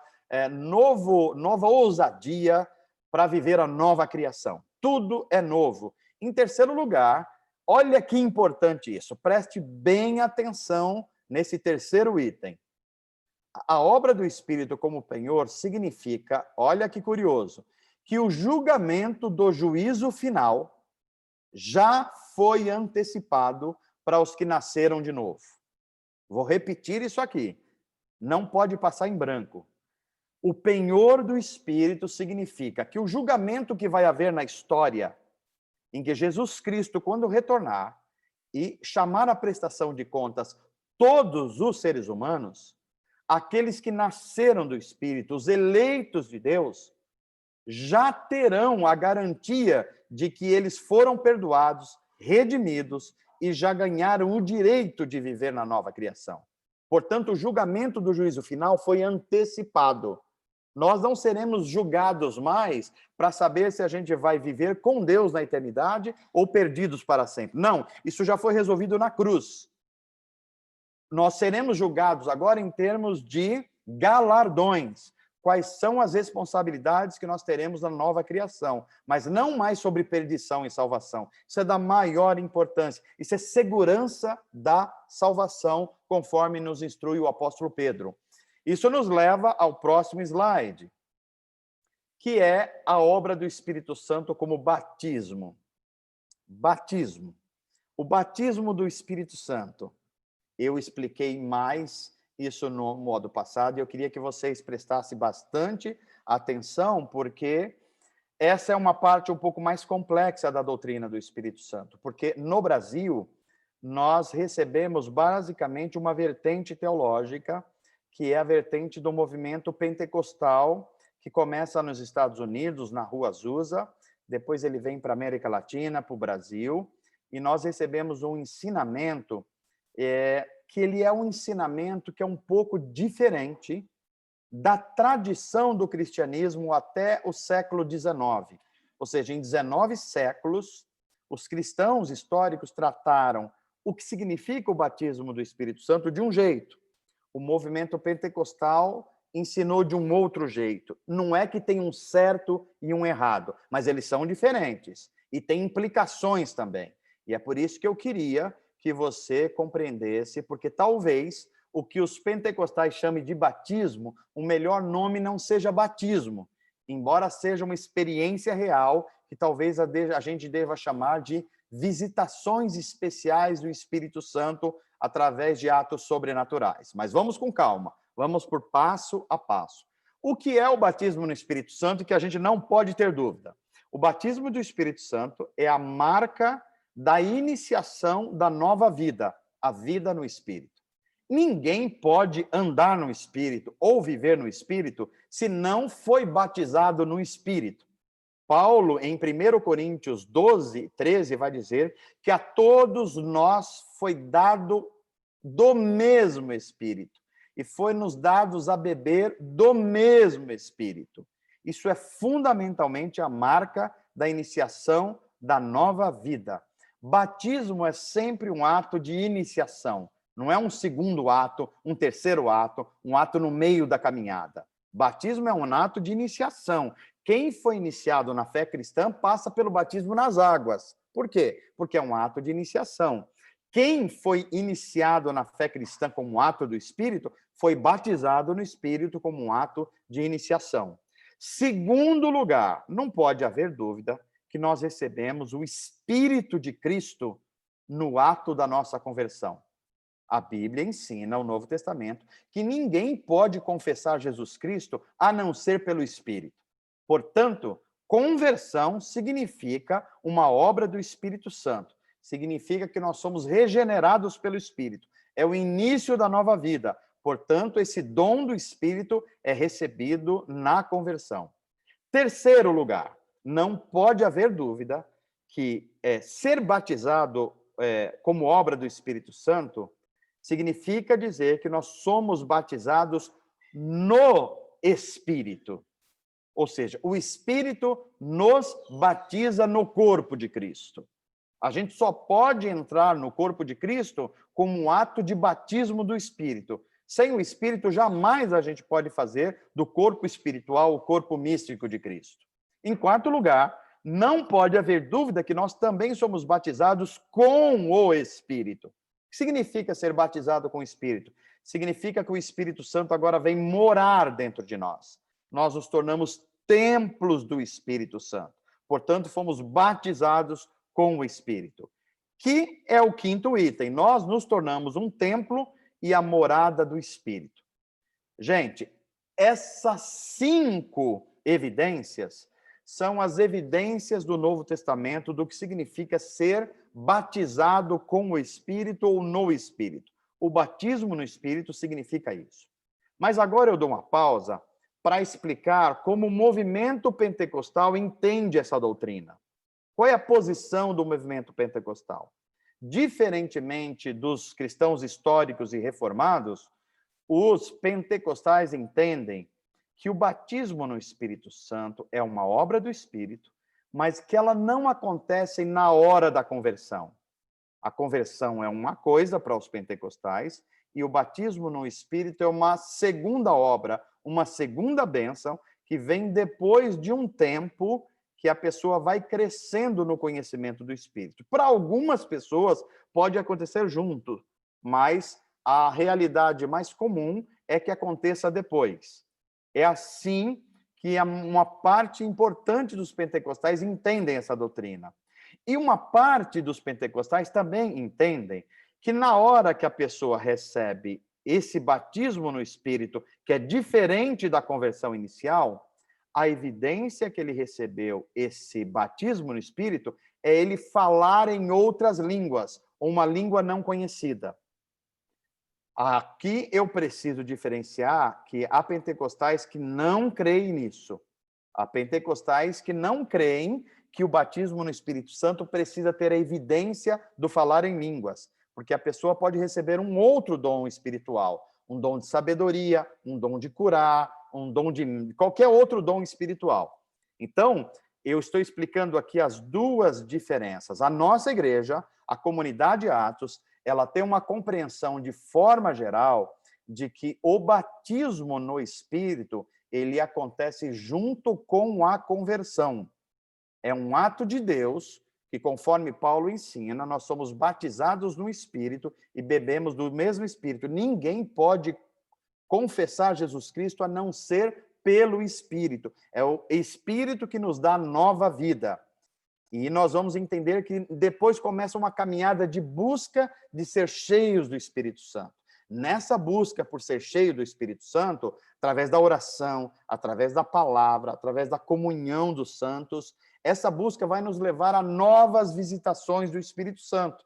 nova ousadia para viver a nova criação. Tudo é novo. Em terceiro lugar, olha que importante isso, preste bem atenção nesse terceiro item. A obra do Espírito como penhor significa, olha que curioso, que o julgamento do juízo final já foi antecipado para os que nasceram de novo. Vou repetir isso aqui. Não pode passar em branco. O penhor do Espírito significa que o julgamento que vai haver na história, em que Jesus Cristo, quando retornar e chamar a prestação de contas todos os seres humanos, aqueles que nasceram do Espírito, os eleitos de Deus, já terão a garantia de que eles foram perdoados, redimidos e já ganharam o direito de viver na nova criação. Portanto, o julgamento do juízo final foi antecipado. Nós não seremos julgados mais para saber se a gente vai viver com Deus na eternidade ou perdidos para sempre. Não, isso já foi resolvido na cruz. Nós seremos julgados agora em termos de galardões. Quais são as responsabilidades que nós teremos na nova criação, mas não mais sobre perdição e salvação. Isso é da maior importância. Isso é segurança da salvação, conforme nos instrui o apóstolo Pedro. Isso nos leva ao próximo slide, que é a obra do Espírito Santo como batismo. Batismo. O batismo do Espírito Santo. Eu expliquei mais isso no modo passado e eu queria que vocês prestassem bastante atenção, porque essa é uma parte um pouco mais complexa da doutrina do Espírito Santo, porque no Brasil nós recebemos basicamente uma vertente teológica, que é a vertente do movimento pentecostal, que começa nos Estados Unidos, na Rua Azusa, depois ele vem para a América Latina, para o Brasil, e nós recebemos um ensinamento que ele é um ensinamento que é um pouco diferente da tradição do cristianismo até o século XIX. Ou seja, em 19 séculos, os cristãos históricos trataram o que significa o batismo do Espírito Santo de um jeito. O movimento pentecostal ensinou de um outro jeito. Não é que tem um certo e um errado, mas eles são diferentes e têm implicações também. E é por isso que eu queria que você compreendesse, porque talvez o que os pentecostais chamem de batismo, o melhor nome não seja batismo, embora seja uma experiência real, que talvez a gente deva chamar de visitações especiais do Espírito Santo através de atos sobrenaturais. Mas vamos com calma, vamos por passo a passo. O que é o batismo no Espírito Santo, que a gente não pode ter dúvida? O batismo do Espírito Santo é a marca da iniciação da nova vida, a vida no Espírito. Ninguém pode andar no Espírito ou viver no Espírito se não foi batizado no Espírito. Paulo, em 1 Coríntios 12, 13, vai dizer que a todos nós foi dado do mesmo Espírito e foi nos dados a beber do mesmo Espírito. Isso é fundamentalmente a marca da iniciação da nova vida. Batismo é sempre um ato de iniciação. Não é um segundo ato, um terceiro ato, um ato no meio da caminhada. Batismo é um ato de iniciação. Quem foi iniciado na fé cristã passa pelo batismo nas águas. Por quê? Porque é um ato de iniciação. Quem foi iniciado na fé cristã como um ato do Espírito foi batizado no Espírito como um ato de iniciação. Segundo lugar, não pode haver dúvida que nós recebemos o Espírito de Cristo no ato da nossa conversão. A Bíblia ensina, o Novo Testamento, que ninguém pode confessar Jesus Cristo a não ser pelo Espírito. Portanto, conversão significa uma obra do Espírito Santo. Significa que nós somos regenerados pelo Espírito. É o início da nova vida. Portanto, esse dom do Espírito é recebido na conversão. Terceiro lugar, não pode haver dúvida que ser batizado como obra do Espírito Santo significa dizer que nós somos batizados no Espírito. Ou seja, o Espírito nos batiza no corpo de Cristo. A gente só pode entrar no corpo de Cristo como um ato de batismo do Espírito. Sem o Espírito, jamais a gente pode fazer do corpo espiritual o corpo místico de Cristo. Em quarto lugar, não pode haver dúvida que nós também somos batizados com o Espírito. O que significa ser batizado com o Espírito? Significa que o Espírito Santo agora vem morar dentro de nós. Nós nos tornamos templos do Espírito Santo. Portanto, fomos batizados com o Espírito. Que é o quinto item. Nós nos tornamos um templo e a morada do Espírito. Gente, essas 5 evidências são as evidências do Novo Testamento do que significa ser batizado com o Espírito ou no Espírito. O batismo no Espírito significa isso. Mas agora eu dou uma pausa para explicar como o movimento pentecostal entende essa doutrina. Qual é a posição do movimento pentecostal? Diferentemente dos cristãos históricos e reformados, os pentecostais entendem que o batismo no Espírito Santo é uma obra do Espírito, mas que ela não acontece na hora da conversão. A conversão é uma coisa para os pentecostais e o batismo no Espírito é uma segunda obra, uma segunda bênção que vem depois de um tempo que a pessoa vai crescendo no conhecimento do Espírito. Para algumas pessoas pode acontecer junto, mas a realidade mais comum é que aconteça depois. É assim que uma parte importante dos pentecostais entendem essa doutrina. E uma parte dos pentecostais também entendem que na hora que a pessoa recebe esse batismo no Espírito, que é diferente da conversão inicial, a evidência que ele recebeu esse batismo no Espírito é ele falar em outras línguas, uma língua não conhecida. Aqui eu preciso diferenciar que há pentecostais que não creem nisso. Há pentecostais que não creem que o batismo no Espírito Santo precisa ter a evidência do falar em línguas, porque a pessoa pode receber um outro dom espiritual, um dom de sabedoria, um dom de curar, um dom de qualquer outro dom espiritual. Então, eu estou explicando aqui as duas diferenças. A nossa igreja, a comunidade Atos, ela tem uma compreensão de forma geral de que o batismo no Espírito, ele acontece junto com a conversão. É um ato de Deus que, conforme Paulo ensina, nós somos batizados no Espírito e bebemos do mesmo Espírito. Ninguém pode confessar Jesus Cristo a não ser pelo Espírito. É o Espírito que nos dá nova vida. E nós vamos entender que depois começa uma caminhada de busca de ser cheios do Espírito Santo. Nessa busca por ser cheio do Espírito Santo, através da oração, através da palavra, através da comunhão dos santos, essa busca vai nos levar a novas visitações do Espírito Santo,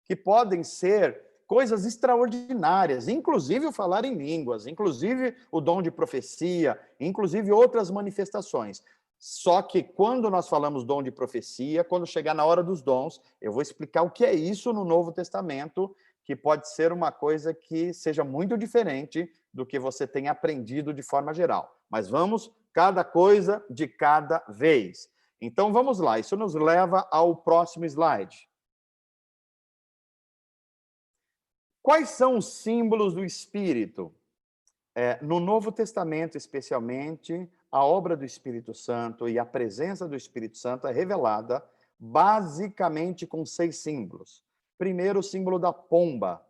que podem ser coisas extraordinárias, inclusive o falar em línguas, inclusive o dom de profecia, inclusive outras manifestações. Só que quando nós falamos dom de profecia, quando chegar na hora dos dons, eu vou explicar o que é isso no Novo Testamento, que pode ser uma coisa que seja muito diferente do que você tem aprendido de forma geral. Mas vamos, cada coisa de cada vez. Então, vamos lá. Isso nos leva ao próximo slide. Quais são os símbolos do Espírito? No Novo Testamento, especialmente, a obra do Espírito Santo e a presença do Espírito Santo é revelada basicamente com 6 símbolos. Primeiro, o símbolo da pomba.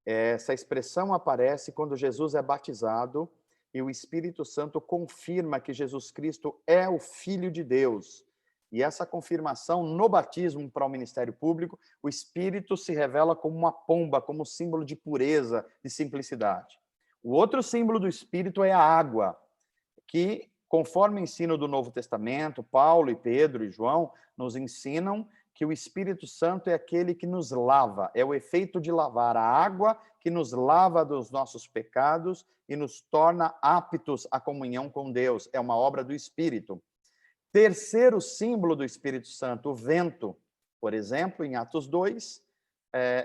Essa expressão aparece quando Jesus é batizado e o Espírito Santo confirma que Jesus Cristo é o Filho de Deus. E essa confirmação no batismo para o ministério público, o Espírito se revela como uma pomba, como símbolo de pureza, de simplicidade. O outro símbolo do Espírito é a água, que, conforme o ensino do Novo Testamento, Paulo e Pedro e João nos ensinam que o Espírito Santo é aquele que nos lava, é o efeito de lavar, a água que nos lava dos nossos pecados e nos torna aptos à comunhão com Deus. É uma obra do Espírito. Terceiro símbolo do Espírito Santo, o vento. Por exemplo, em Atos 2,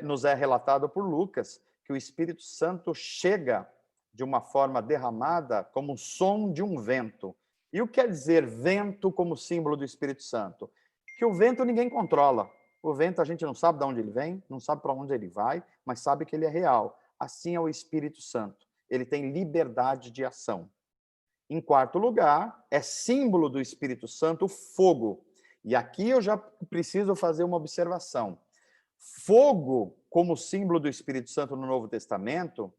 nos é relatado por Lucas que o Espírito Santo chega de uma forma derramada como o som de um vento. E o que quer dizer vento como símbolo do Espírito Santo? Que o vento ninguém controla. O vento a gente não sabe de onde ele vem, não sabe para onde ele vai, mas sabe que ele é real. Assim é o Espírito Santo. Ele tem liberdade de ação. Em quarto lugar, é símbolo do Espírito Santo o fogo. E aqui eu já preciso fazer uma observação. Fogo, como símbolo do Espírito Santo no Novo Testamento,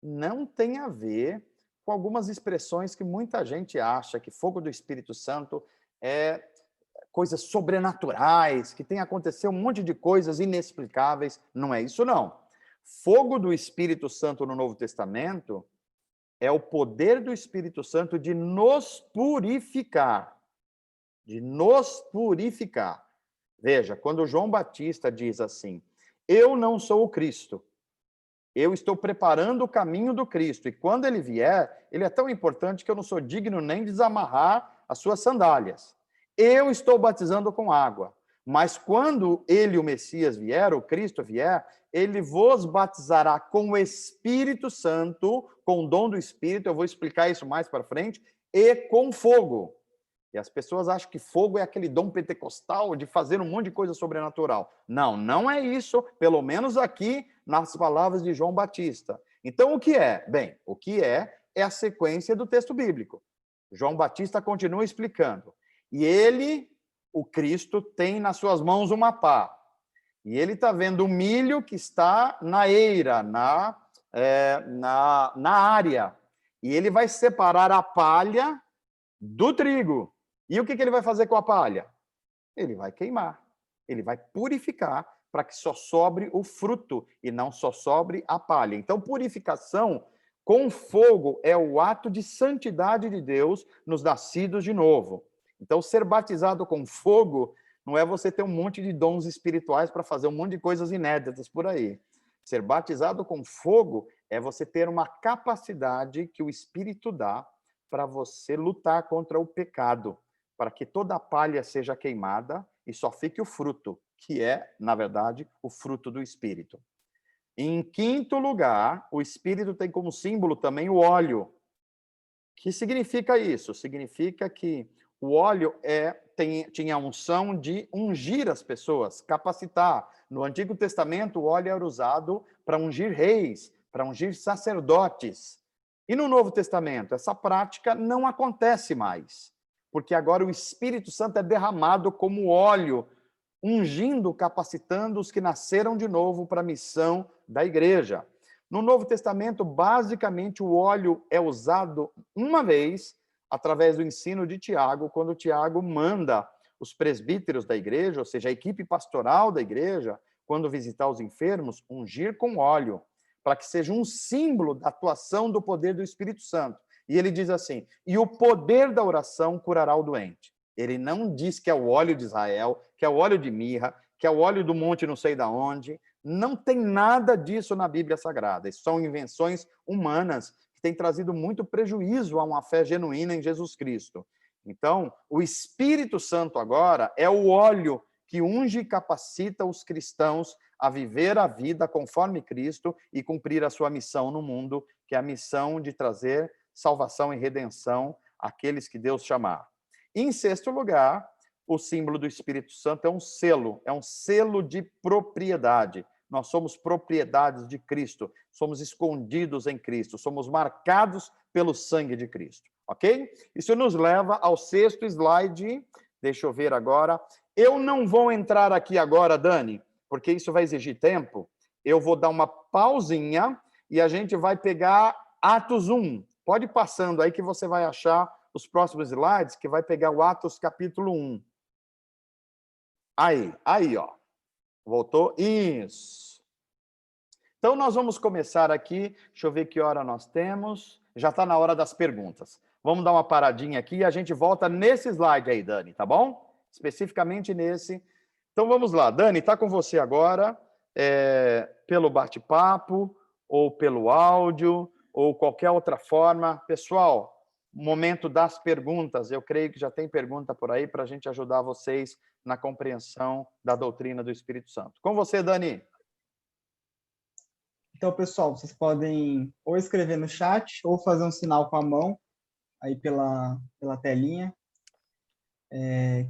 não tem a ver com algumas expressões que muita gente acha que fogo do Espírito Santo é coisas sobrenaturais, que tem acontecido um monte de coisas inexplicáveis. Não é isso, não. Fogo do Espírito Santo no Novo Testamento é o poder do Espírito Santo de nos purificar. De nos purificar. Veja, quando João Batista diz assim, eu não sou o Cristo, eu estou preparando o caminho do Cristo, e quando ele vier, ele é tão importante que eu não sou digno nem de desamarrar as suas sandálias. Eu estou batizando com água, mas quando ele, o Messias, vier, o Cristo vier, ele vos batizará com o Espírito Santo, com o dom do Espírito, eu vou explicar isso mais para frente, e com fogo. E as pessoas acham que fogo é aquele dom pentecostal de fazer um monte de coisa sobrenatural. Não, não é isso, pelo menos aqui nas palavras de João Batista. Então, o que é? Bem, o que é a sequência do texto bíblico. João Batista continua explicando. E ele, o Cristo, tem nas suas mãos uma pá. E ele está vendo o milho que está na eira, na área. E ele vai separar a palha do trigo. E o que ele vai fazer com a palha? Ele vai queimar. Ele vai purificar para que só sobre o fruto e não só sobre a palha. Então, purificação com fogo é o ato de santidade de Deus nos nascidos de novo. Então, ser batizado com fogo não é você ter um monte de dons espirituais para fazer um monte de coisas inéditas por aí. Ser batizado com fogo é você ter uma capacidade que o Espírito dá para você lutar contra o pecado, para que toda a palha seja queimada e só fique o fruto, que é, na verdade, o fruto do Espírito. Em quinto lugar, o Espírito tem como símbolo também o óleo. O que significa isso? Significa que o óleo tinha a unção de ungir as pessoas, capacitar. No Antigo Testamento, o óleo era usado para ungir reis, para ungir sacerdotes. E no Novo Testamento, essa prática não acontece mais, porque agora o Espírito Santo é derramado como óleo, ungindo, capacitando os que nasceram de novo para a missão da igreja. No Novo Testamento, basicamente, o óleo é usado uma vez, através do ensino de Tiago, quando Tiago manda os presbíteros da igreja, ou seja, a equipe pastoral da igreja, quando visitar os enfermos, ungir com óleo, para que seja um símbolo da atuação do poder do Espírito Santo. E ele diz assim, e o poder da oração curará o doente. Ele não diz que é o óleo de Israel, que é o óleo de mirra, que é o óleo do monte não sei da onde. Não tem nada disso na Bíblia Sagrada. Isso são invenções humanas que têm trazido muito prejuízo a uma fé genuína em Jesus Cristo. Então, o Espírito Santo agora é o óleo que unge e capacita os cristãos a viver a vida conforme Cristo e cumprir a sua missão no mundo, que é a missão de trazer salvação e redenção àqueles que Deus chamar. Em sexto lugar, o símbolo do Espírito Santo é um selo de propriedade. Nós somos propriedades de Cristo, somos escondidos em Cristo, somos marcados pelo sangue de Cristo, ok? Isso nos leva ao sexto slide, deixa eu ver agora. Eu não vou entrar aqui agora, Dani, porque isso vai exigir tempo. Eu vou dar uma pausinha e a gente vai pegar Atos 1. Pode ir passando aí que você vai achar os próximos slides, que vai pegar o Atos capítulo 1. Aí, ó. Voltou? Isso. Então, nós vamos começar aqui. Deixa eu ver que hora nós temos. Já está na hora das perguntas. Vamos dar uma paradinha aqui e a gente volta nesse slide aí, Dani, tá bom? Especificamente nesse. Então, vamos lá. Dani, está com você agora, pelo bate-papo, ou pelo áudio, ou qualquer outra forma. Pessoal, momento das perguntas. Eu creio que já tem pergunta por aí para a gente ajudar vocês na compreensão da doutrina do Espírito Santo. Com você, Dani. Então, pessoal, vocês podem ou escrever no chat ou fazer um sinal com a mão aí pela telinha,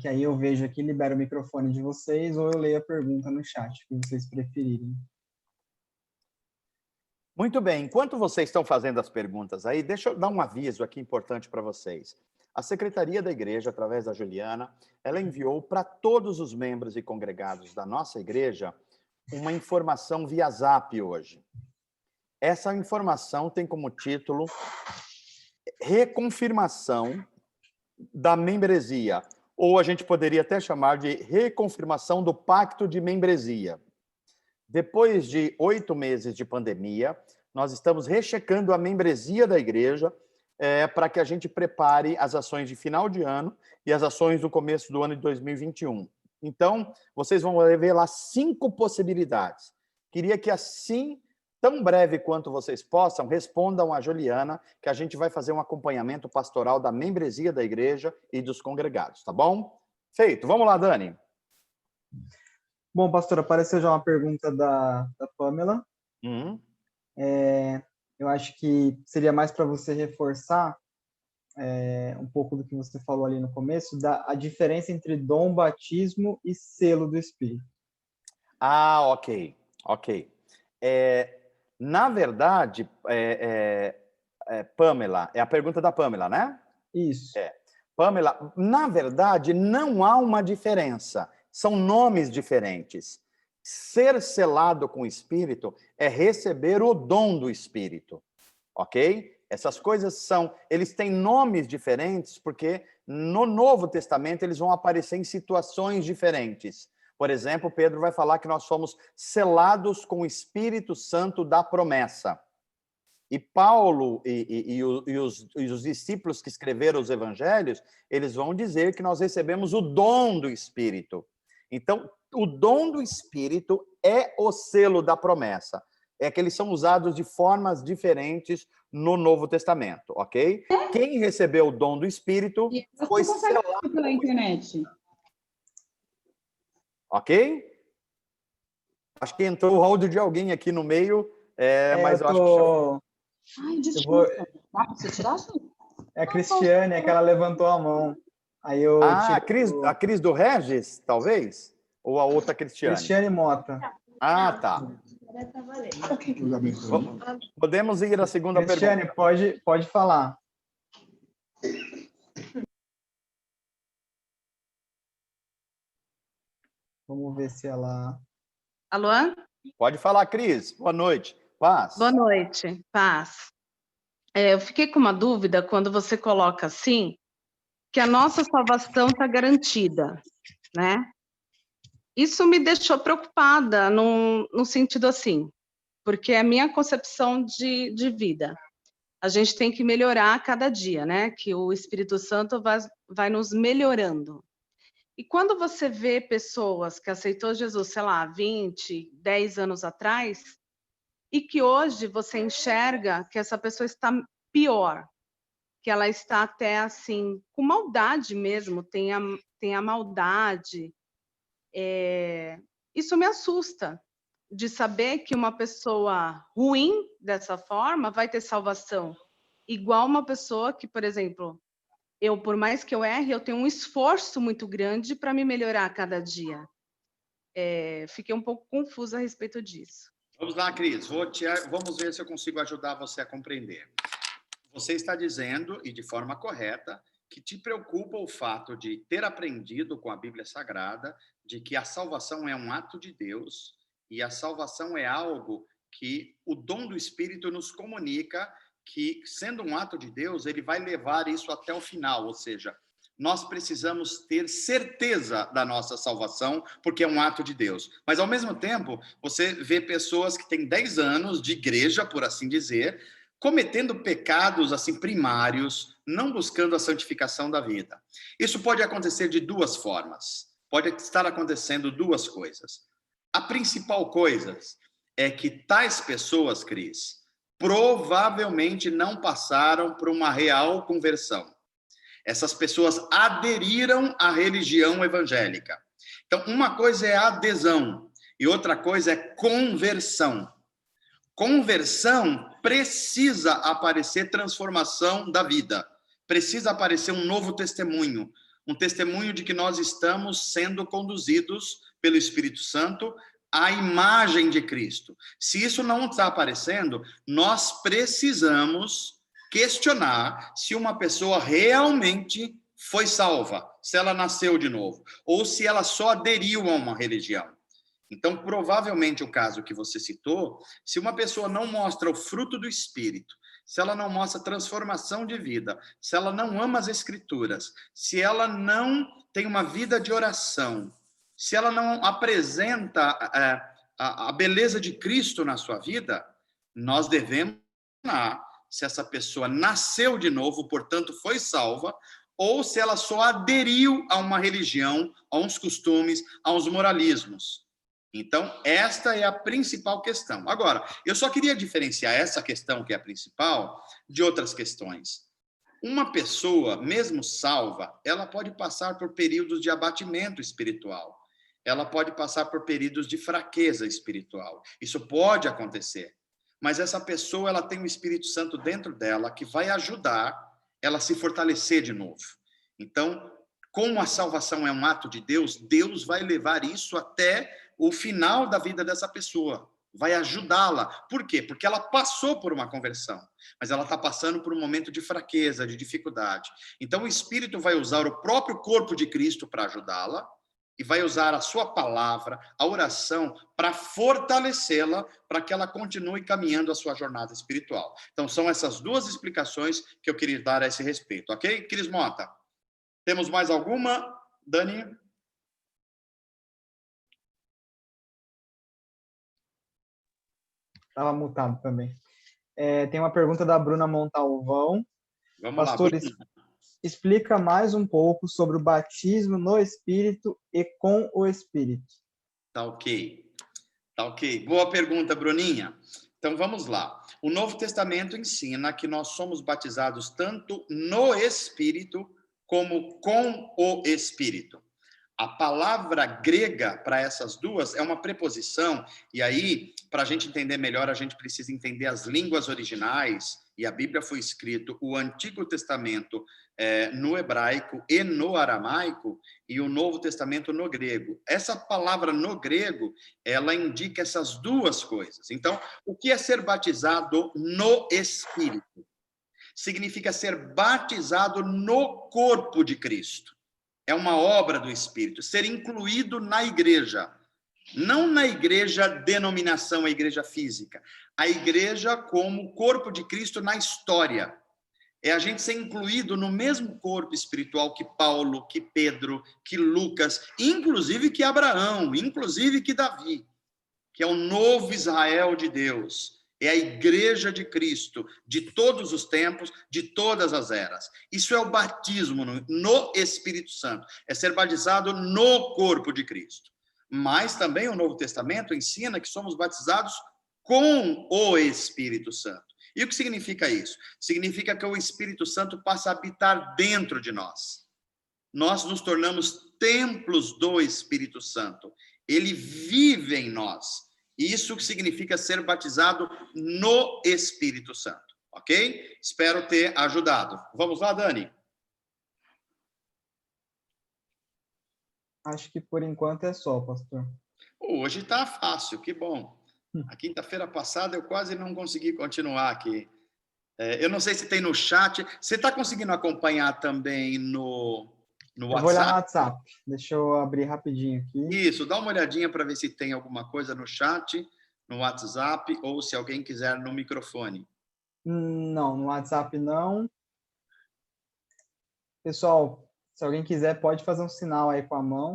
que aí eu vejo aqui, libero o microfone de vocês, ou eu leio a pergunta no chat, o que vocês preferirem. Muito bem, enquanto vocês estão fazendo as perguntas aí, deixa eu dar um aviso aqui importante para vocês. A Secretaria da Igreja, através da Juliana, ela enviou para todos os membros e congregados da nossa igreja uma informação via Zap hoje. Essa informação tem como título Reconfirmação da Membresia, ou a gente poderia até chamar de Reconfirmação do Pacto de Membresia. Depois de 8 meses de pandemia, nós estamos rechecando a membresia da igreja para que a gente prepare as ações de final de ano e as ações do começo do ano de 2021. Então, vocês vão ver lá 5 possibilidades. Queria que assim, tão breve quanto vocês possam, respondam a Juliana, que a gente vai fazer um acompanhamento pastoral da membresia da igreja e dos congregados, tá bom? Feito. Vamos lá, Dani. Bom, pastor, apareceu já uma pergunta da Pamela. Eu acho que seria mais para você reforçar um pouco do que você falou ali no começo, a diferença entre dom, batismo e selo do Espírito. Ah, ok. Na verdade, Pamela, é a pergunta da Pamela, né? Isso. Pamela, na verdade, não há uma diferença. São nomes diferentes. Ser selado com o Espírito é receber o dom do Espírito, ok? Essas coisas eles têm nomes diferentes porque no Novo Testamento eles vão aparecer em situações diferentes. Por exemplo, Pedro vai falar que nós somos selados com o Espírito Santo da promessa. E Paulo e os discípulos que escreveram os evangelhos, eles vão dizer que nós recebemos o dom do Espírito. Então, o dom do Espírito é o selo da promessa. É que eles são usados de formas diferentes no Novo Testamento, ok? Quem recebeu o dom do Espírito foi selado pela internet. Ok? Acho que entrou o áudio de alguém aqui no meio, mas eu acho que... Ai, desculpa. Dá pra você tirar, gente? É a Cristiane, é que ela levantou a mão. Aí eu a Cris do Regis, talvez? Ou a outra Cristiane? Cristiane Mota. Ah, tá. Podemos ir à segunda Cristiane, pergunta. pode falar. Vamos ver se ela... Alô? Pode falar, Cris. Boa noite. Paz. Boa noite. Paz. Eu fiquei com uma dúvida quando você coloca assim, que a nossa salvação está garantida, né? Isso me deixou preocupada no sentido assim, porque é a minha concepção de vida. A gente tem que melhorar a cada dia, né? Que o Espírito Santo vai nos melhorando. E quando você vê pessoas que aceitou Jesus, sei lá, 20, 10 anos atrás, e que hoje você enxerga que essa pessoa está pior, que ela está até assim, com maldade mesmo, tem a maldade. Isso me assusta, de saber que uma pessoa ruim dessa forma vai ter salvação. Igual uma pessoa que, por exemplo, por mais que eu erre, eu tenho um esforço muito grande para me melhorar a cada dia. Fiquei um pouco confusa a respeito disso. Vamos lá, Cris. Vamos ver se eu consigo ajudar você a compreender. Você está dizendo, e de forma correta, que te preocupa o fato de ter aprendido com a Bíblia Sagrada de que a salvação é um ato de Deus e a salvação é algo que o dom do Espírito nos comunica que, sendo um ato de Deus, ele vai levar isso até o final, ou seja, nós precisamos ter certeza da nossa salvação, porque é um ato de Deus. Mas, ao mesmo tempo, você vê pessoas que têm 10 anos de igreja, por assim dizer, cometendo pecados assim primários, não buscando a santificação da vida. Isso pode acontecer de duas formas. Pode estar acontecendo duas coisas. A principal coisa é que tais pessoas, Cris, provavelmente não passaram por uma real conversão. Essas pessoas aderiram à religião evangélica. Então, uma coisa é adesão e outra coisa é conversão. Conversão precisa aparecer transformação da vida. Precisa aparecer um novo testemunho. Um testemunho de que nós estamos sendo conduzidos pelo Espírito Santo à imagem de Cristo. Se isso não está aparecendo, nós precisamos questionar se uma pessoa realmente foi salva, se ela nasceu de novo, ou se ela só aderiu a uma religião. Então, provavelmente, o caso que você citou, se uma pessoa não mostra o fruto do Espírito, se ela não mostra transformação de vida, se ela não ama as Escrituras, se ela não tem uma vida de oração, se ela não apresenta a beleza de Cristo na sua vida, nós devemos questionar se essa pessoa nasceu de novo, portanto foi salva, ou se ela só aderiu a uma religião, a uns costumes, a uns moralismos. Então, esta é a principal questão. Agora, eu só queria diferenciar essa questão, que é a principal, de outras questões. Uma pessoa, mesmo salva, ela pode passar por períodos de abatimento espiritual. Ela pode passar por períodos de fraqueza espiritual. Isso pode acontecer. Mas essa pessoa, ela tem o Espírito Santo dentro dela que vai ajudar ela a se fortalecer de novo. Então, como a salvação é um ato de Deus, Deus vai levar isso até o final da vida dessa pessoa. Vai ajudá-la. Por quê? Porque ela passou por uma conversão, mas ela está passando por um momento de fraqueza, de dificuldade. Então, o Espírito vai usar o próprio corpo de Cristo para ajudá-la, e vai usar a sua palavra, a oração, para fortalecê-la, para que ela continue caminhando a sua jornada espiritual. Então, são essas duas explicações que eu queria dar a esse respeito, ok? Cris Mota, temos mais alguma? Dani? Estava mutado também. Tem uma pergunta da Bruna Montalvão. Vamos Pastor, lá, Bruna. explica mais um pouco sobre o batismo no Espírito e com o Espírito. Tá ok. Tá ok. Boa pergunta, Bruninha. Então, vamos lá. O Novo Testamento ensina que nós somos batizados tanto no Espírito como com o Espírito. A palavra grega para essas duas é uma preposição, e aí, para a gente entender melhor, a gente precisa entender as línguas originais, e a Bíblia foi escrito, o Antigo Testamento no hebraico e no aramaico, e o Novo Testamento no grego. Essa palavra no grego, ela indica essas duas coisas. Então, o que é ser batizado no Espírito? Significa ser batizado no corpo de Cristo. É uma obra do Espírito, ser incluído na igreja. Não na igreja denominação, a igreja física. A igreja como corpo de Cristo na história. É a gente ser incluído no mesmo corpo espiritual que Paulo, que Pedro, que Lucas, inclusive que Abraão, inclusive que Davi, que é o novo Israel de Deus. É a igreja de Cristo, de todos os tempos, de todas as eras. Isso é o batismo no Espírito Santo. É ser batizado no corpo de Cristo. Mas também o Novo Testamento ensina que somos batizados com o Espírito Santo. E o que significa isso? Significa que o Espírito Santo passa a habitar dentro de nós. Nós nos tornamos templos do Espírito Santo. Ele vive em nós. Isso significa ser batizado no Espírito Santo, ok? Espero ter ajudado. Vamos lá, Dani? Acho que por enquanto é só, pastor. Hoje está fácil, que bom. A quinta-feira passada eu quase não consegui continuar aqui. Eu não sei se tem no chat. Você está conseguindo acompanhar também no WhatsApp? Eu vou olhar no WhatsApp. Deixa eu abrir rapidinho aqui. Isso, dá uma olhadinha para ver se tem alguma coisa no chat, no WhatsApp, ou se alguém quiser no microfone. Não, no WhatsApp não. Pessoal, se alguém quiser, pode fazer um sinal aí com a mão.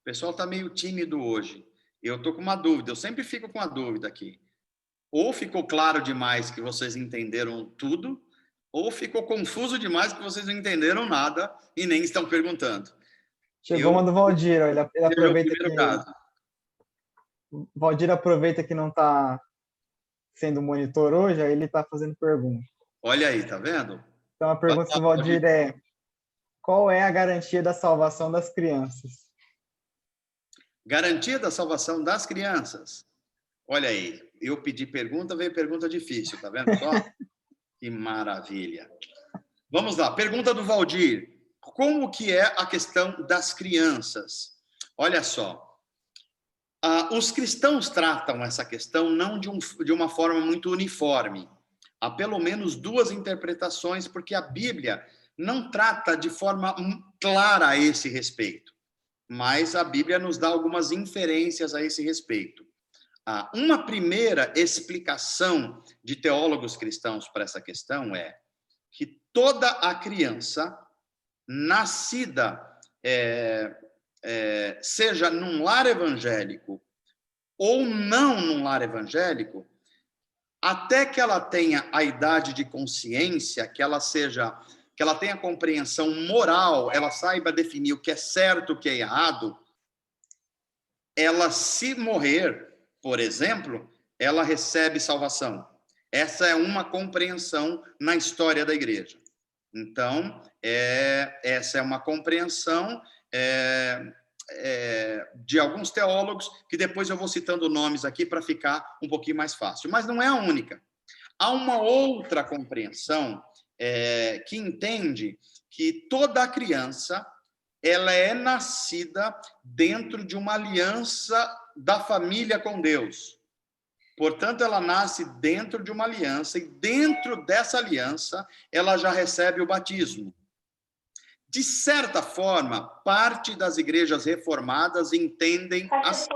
O pessoal está meio tímido hoje. Eu estou com uma dúvida, eu sempre fico com a dúvida aqui. Ou ficou claro demais que vocês entenderam tudo, ou ficou confuso demais que vocês não entenderam nada e nem estão perguntando. Chegou uma do Valdir, ele aproveita que... O Valdir aproveita que não está sendo monitor hoje, aí ele está fazendo pergunta. Olha aí, tá vendo? Então a pergunta do Valdir é: qual é a garantia da salvação das crianças? Garantia da salvação das crianças? Olha aí, eu pedi pergunta, veio pergunta difícil, tá vendo só? Que maravilha. Vamos lá, pergunta do Valdir. Como que é a questão das crianças? Olha só, os cristãos tratam essa questão não de uma forma muito uniforme. Há pelo menos duas interpretações, porque a Bíblia não trata de forma clara a esse respeito. Mas a Bíblia nos dá algumas inferências a esse respeito. Uma primeira explicação de teólogos cristãos para essa questão é que toda a criança nascida, seja num lar evangélico ou não num lar evangélico, até que ela tenha a idade de consciência, que ela tenha compreensão moral, ela saiba definir o que é certo, o que é errado, ela, se morrer, por exemplo, ela recebe salvação. Essa é uma compreensão na história da igreja. Então, essa é uma compreensão de alguns teólogos, que depois eu vou citando nomes aqui para ficar um pouquinho mais fácil. Mas não é a única. Há uma outra compreensão que entende que toda criança ela é nascida dentro de uma aliança da família com Deus. Portanto, ela nasce dentro de uma aliança e dentro dessa aliança ela já recebe o batismo. De certa forma, parte das igrejas reformadas entendem assim.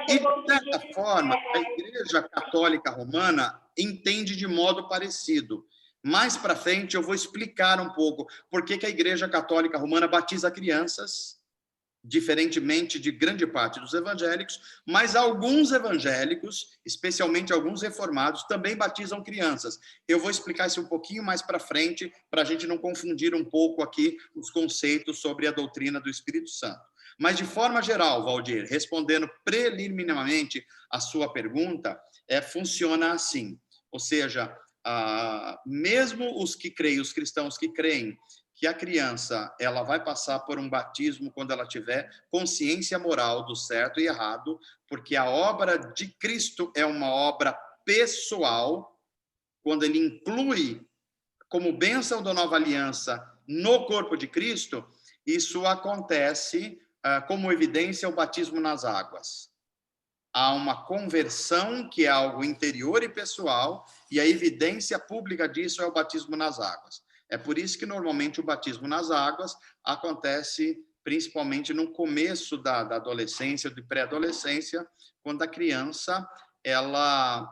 E, de certa forma, a Igreja Católica Romana entende de modo parecido. Mais para frente eu vou explicar um pouco por que a Igreja Católica Romana batiza crianças diferentemente de grande parte dos evangélicos, mas alguns evangélicos, especialmente alguns reformados, também batizam crianças. Eu vou explicar isso um pouquinho mais para frente, para a gente não confundir um pouco aqui os conceitos sobre a doutrina do Espírito Santo. Mas, de forma geral, Valdir, respondendo preliminarmente a sua pergunta, funciona assim. Ou seja, mesmo os que creem, os cristãos que creem que a criança ela vai passar por um batismo quando ela tiver consciência moral do certo e errado, porque a obra de Cristo é uma obra pessoal, quando ele inclui como bênção da nova aliança no corpo de Cristo, isso acontece como evidência o batismo nas águas. Há uma conversão que é algo interior e pessoal, e a evidência pública disso é o batismo nas águas. É por isso que, normalmente, o batismo nas águas acontece principalmente no começo da adolescência, de pré-adolescência, quando a criança ela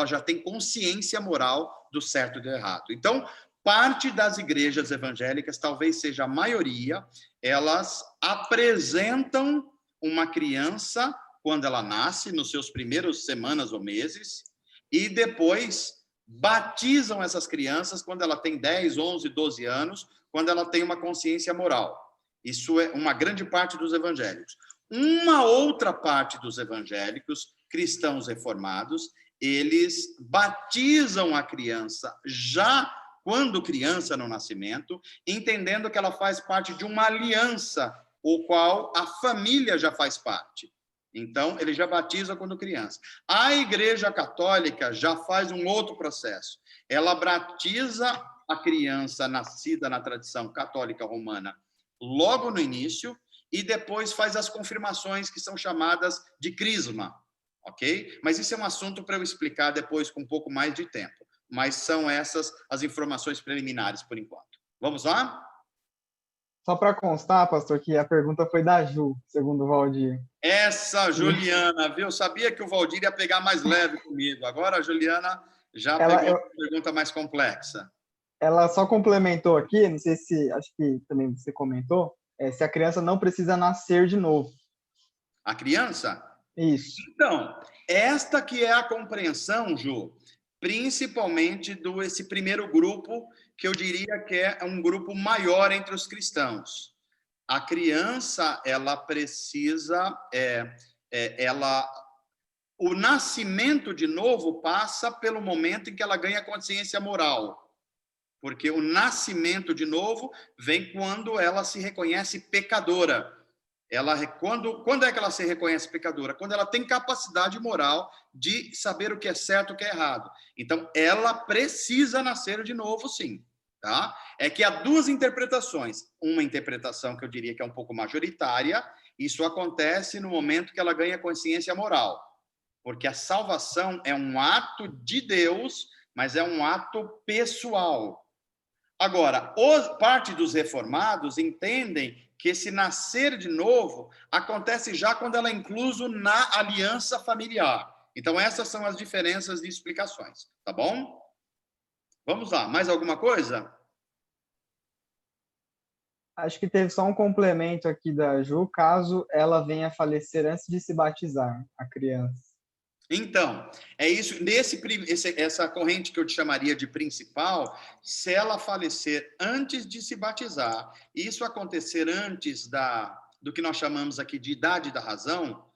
já tem consciência moral do certo e do errado. Então, parte das igrejas evangélicas, talvez seja a maioria, elas apresentam uma criança quando ela nasce, nos seus primeiros semanas ou meses, e depois batizam essas crianças quando ela tem 10, 11, 12 anos, quando ela tem uma consciência moral. Isso é uma grande parte dos evangélicos. Uma outra parte dos evangélicos, cristãos reformados, eles batizam a criança já quando criança no nascimento, entendendo que ela faz parte de uma aliança, o qual a família já faz parte. Então, ele já batiza quando criança. A Igreja Católica já faz um outro processo. Ela batiza a criança nascida na tradição católica romana logo no início e depois faz as confirmações que são chamadas de crisma, ok? Mas isso é um assunto para eu explicar depois com um pouco mais de tempo. Mas são essas as informações preliminares por enquanto. Vamos lá? Só para constar, pastor, que a pergunta foi da Ju, segundo o Valdir. Essa Juliana, viu? Eu sabia que o Valdir ia pegar mais leve comigo. Agora a Juliana já pegou uma pergunta mais complexa. Ela só complementou aqui, não sei se, acho que também você comentou, se a criança não precisa nascer de novo. A criança? Isso. Então, esta que é a compreensão, Ju, principalmente esse primeiro grupo, que eu diria que é um grupo maior entre os cristãos. A criança, ela precisa, o nascimento de novo passa pelo momento em que ela ganha consciência moral, porque o nascimento de novo vem quando ela se reconhece pecadora. Quando é que ela se reconhece pecadora? Quando ela tem capacidade moral de saber o que é certo e o que é errado. Então, ela precisa nascer de novo, sim. Tá? É que há duas interpretações. Uma interpretação que eu diria que é um pouco majoritária, isso acontece no momento que ela ganha consciência moral. Porque a salvação é um ato de Deus, mas é um ato pessoal. Agora, parte dos reformados entendem que esse nascer de novo acontece já quando ela é incluso na aliança familiar. Então, essas são as diferenças de explicações, tá bom? Vamos lá, mais alguma coisa? Acho que teve só um complemento aqui da Ju, caso ela venha a falecer antes de se batizar, a criança. Então, é isso. Essa corrente que eu te chamaria de principal, se ela falecer antes de se batizar, e isso acontecer antes do que nós chamamos aqui de idade da razão,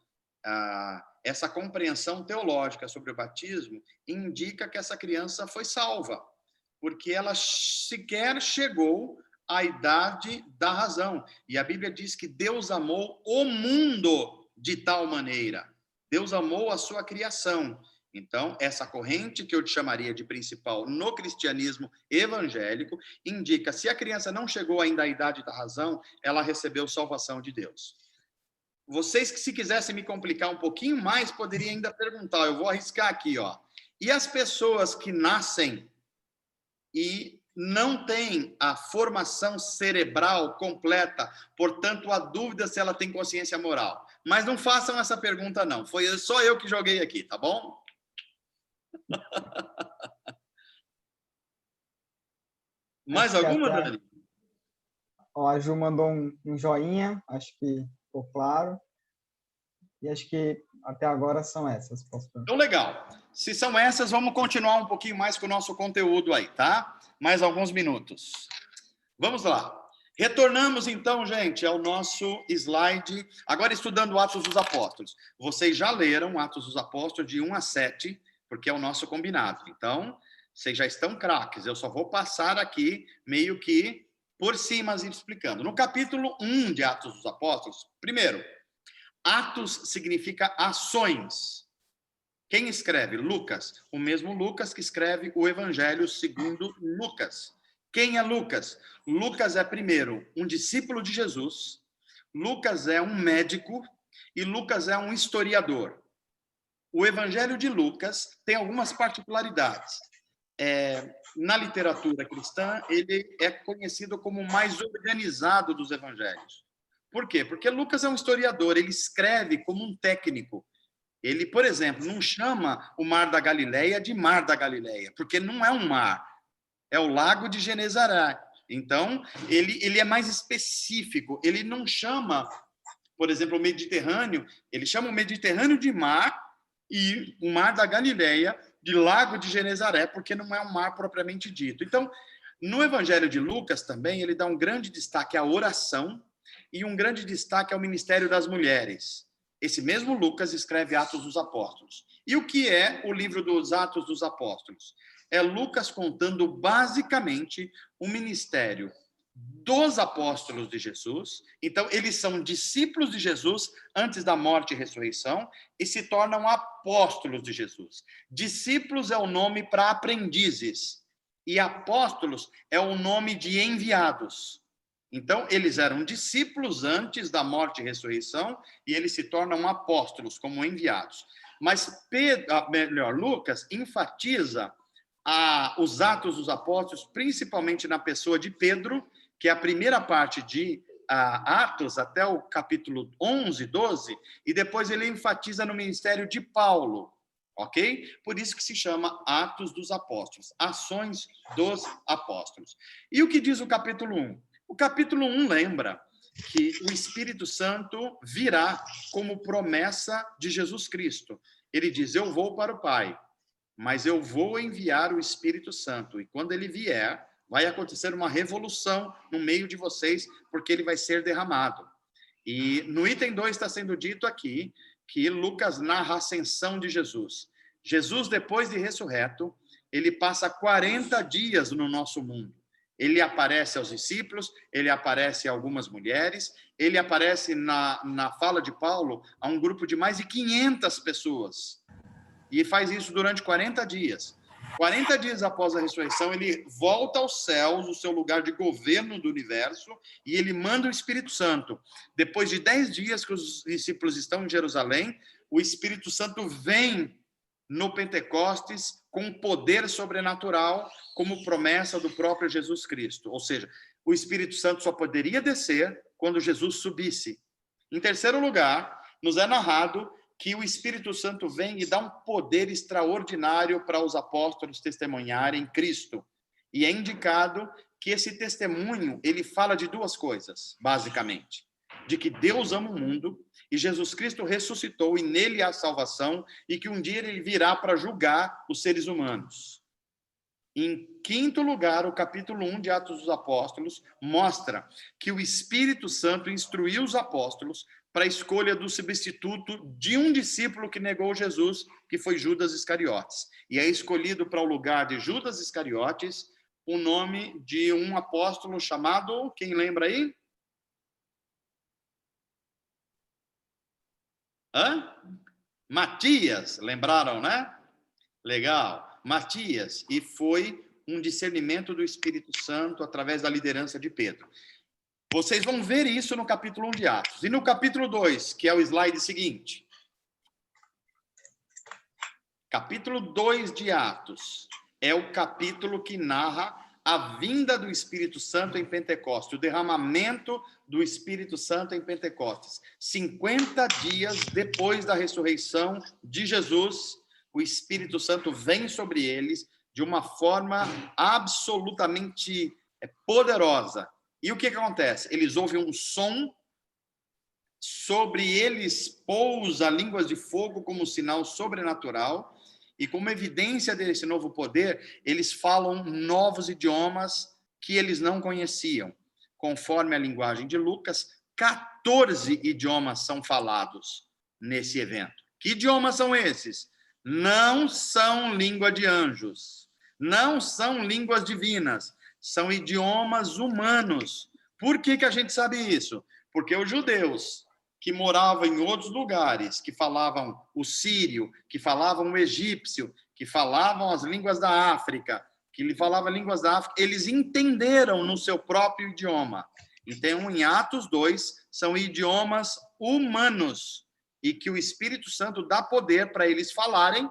essa compreensão teológica sobre o batismo indica que essa criança foi salva, porque ela sequer chegou à idade da razão. E a Bíblia diz que Deus amou o mundo de tal maneira. Deus amou a sua criação. Então, essa corrente que eu te chamaria de principal no cristianismo evangélico indica, se a criança não chegou ainda à idade da razão, ela recebeu salvação de Deus. Vocês que se quisessem me complicar um pouquinho mais, poderiam ainda perguntar, eu vou arriscar aqui, ó. E as pessoas que nascem e não têm a formação cerebral completa, portanto, há dúvida se ela tem consciência moral. Mas não façam essa pergunta, não. Foi só eu que joguei aqui, tá bom? Mais alguma, Dani? Ó, a Ju mandou um joinha, acho que ficou claro. E acho que até agora são essas. Então, legal. Se são essas, vamos continuar um pouquinho mais com o nosso conteúdo aí, tá? Mais alguns minutos. Vamos lá. Retornamos, então, gente, ao nosso slide. Agora, estudando Atos dos Apóstolos. Vocês já leram Atos dos Apóstolos de 1 a 7, porque é o nosso combinado. Então, vocês já estão craques. Eu só vou passar aqui meio que por cima explicando. No capítulo 1 de Atos dos Apóstolos, primeiro, Atos significa ações. Quem escreve? Lucas. O mesmo Lucas que escreve o Evangelho segundo Lucas. Quem é Lucas? Lucas é, primeiro, um discípulo de Jesus. Lucas é um médico e Lucas é um historiador. O Evangelho de Lucas tem algumas particularidades. Na literatura cristã, ele é conhecido como o mais organizado dos evangelhos. Por quê? Porque Lucas é um historiador, ele escreve como um técnico. Ele, por exemplo, não chama o Mar da Galileia de Mar da Galileia, porque não é um mar, é o Lago de Genezaré. Então, ele é mais específico, ele não chama, por exemplo, o Mediterrâneo, ele chama o Mediterrâneo de mar e o Mar da Galileia de Lago de Genezaré, porque não é um mar propriamente dito. Então, no Evangelho de Lucas também, ele dá um grande destaque à oração e um grande destaque ao ministério das mulheres. Esse mesmo Lucas escreve Atos dos Apóstolos. E o que é o livro dos Atos dos Apóstolos? É Lucas contando basicamente o ministério dos apóstolos de Jesus. Então, eles são discípulos de Jesus antes da morte e ressurreição e se tornam apóstolos de Jesus. Discípulos é o nome para aprendizes e apóstolos é o nome de enviados. Então, eles eram discípulos antes da morte e ressurreição e eles se tornam apóstolos, como enviados. Mas Lucas enfatiza os Atos dos Apóstolos, principalmente na pessoa de Pedro, que é a primeira parte de Atos até o capítulo 11, 12, e depois ele enfatiza no ministério de Paulo, ok? Por isso que se chama Atos dos Apóstolos, ações dos apóstolos. E o que diz o capítulo 1? O capítulo 1 lembra que o Espírito Santo virá como promessa de Jesus Cristo. Ele diz, eu vou para o Pai, mas eu vou enviar o Espírito Santo. E quando ele vier, vai acontecer uma revolução no meio de vocês, porque ele vai ser derramado. E no item 2 está sendo dito aqui que Lucas narra a ascensão de Jesus. Jesus, depois de ressurreto, ele passa 40 dias no nosso mundo. Ele aparece aos discípulos, ele aparece a algumas mulheres, ele aparece na fala de Paulo a um grupo de mais de 500 pessoas. E faz isso durante 40 dias. 40 dias após a ressurreição, ele volta aos céus, o seu lugar de governo do universo, e ele manda o Espírito Santo. Depois de 10 dias que os discípulos estão em Jerusalém, o Espírito Santo vem no Pentecostes com poder sobrenatural, como promessa do próprio Jesus Cristo. Ou seja, o Espírito Santo só poderia descer quando Jesus subisse. Em terceiro lugar, nos é narrado que o Espírito Santo vem e dá um poder extraordinário para os apóstolos testemunharem Cristo. E é indicado que esse testemunho, ele fala de duas coisas, basicamente. De que Deus ama o mundo e Jesus Cristo ressuscitou e nele há salvação e que um dia ele virá para julgar os seres humanos. Em quinto lugar, o capítulo 1 de Atos dos Apóstolos mostra que o Espírito Santo instruiu os apóstolos para a escolha do substituto de um discípulo que negou Jesus, que foi Judas Iscariotes. E é escolhido para o lugar de Judas Iscariotes o nome de um apóstolo chamado, quem lembra aí? Matias, lembraram, né? Legal, Matias. E foi um discernimento do Espírito Santo através da liderança de Pedro. Vocês vão ver isso no capítulo 1 de Atos. E no capítulo 2, que é o slide seguinte. Capítulo 2 de Atos é o capítulo que narra a vinda do Espírito Santo em Pentecostes, o derramamento do Espírito Santo em Pentecostes. 50 dias depois da ressurreição de Jesus, o Espírito Santo vem sobre eles de uma forma absolutamente poderosa. E o que acontece? Eles ouvem um som, sobre eles pousa línguas de fogo como um sinal sobrenatural, e como evidência desse novo poder, eles falam novos idiomas que eles não conheciam. Conforme a linguagem de Lucas, 14 idiomas são falados nesse evento. Que idiomas são esses? Não são língua de anjos, não são línguas divinas, são idiomas humanos. Por que a gente sabe isso? Porque os judeus que moravam em outros lugares, que falavam o sírio, que falavam o egípcio, que falavam as línguas da África, eles entenderam no seu próprio idioma. Então, em Atos 2, são idiomas humanos, e que o Espírito Santo dá poder para eles falarem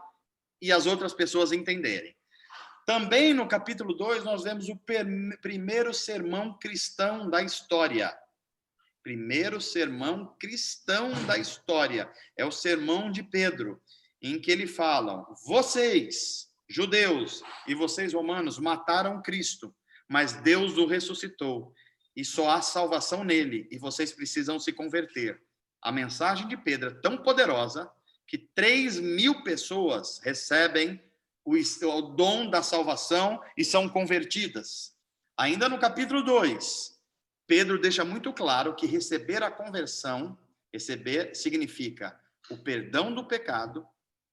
e as outras pessoas entenderem. Também no capítulo 2, nós vemos o primeiro sermão cristão da história. Primeiro sermão cristão da história. É o sermão de Pedro, em que ele fala: vocês, judeus, e vocês, romanos, mataram Cristo, mas Deus o ressuscitou, e só há salvação nele, e vocês precisam se converter. A mensagem de Pedro é tão poderosa que 3.000 pessoas recebem o dom da salvação e são convertidas. Ainda no capítulo 2, Pedro deixa muito claro que receber a conversão, receber significa o perdão do pecado,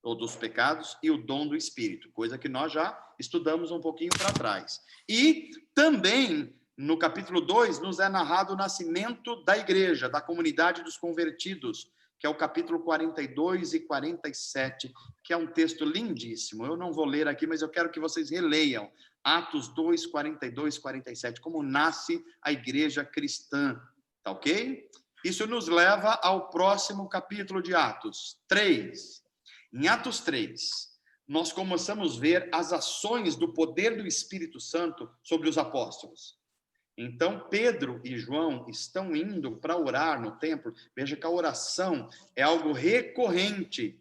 ou dos pecados, e o dom do Espírito, coisa que nós já estudamos um pouquinho para trás. E também, no capítulo 2, nos é narrado o nascimento da igreja, da comunidade dos convertidos, que é o capítulo 42 e 47, que é um texto lindíssimo. Eu não vou ler aqui, mas eu quero que vocês releiam. Atos 2, 42, 47, como nasce a igreja cristã, tá ok? Isso nos leva ao próximo capítulo de Atos 3. Em Atos 3, nós começamos a ver as ações do poder do Espírito Santo sobre os apóstolos. Então, Pedro e João estão indo para orar no templo. Veja que a oração é algo recorrente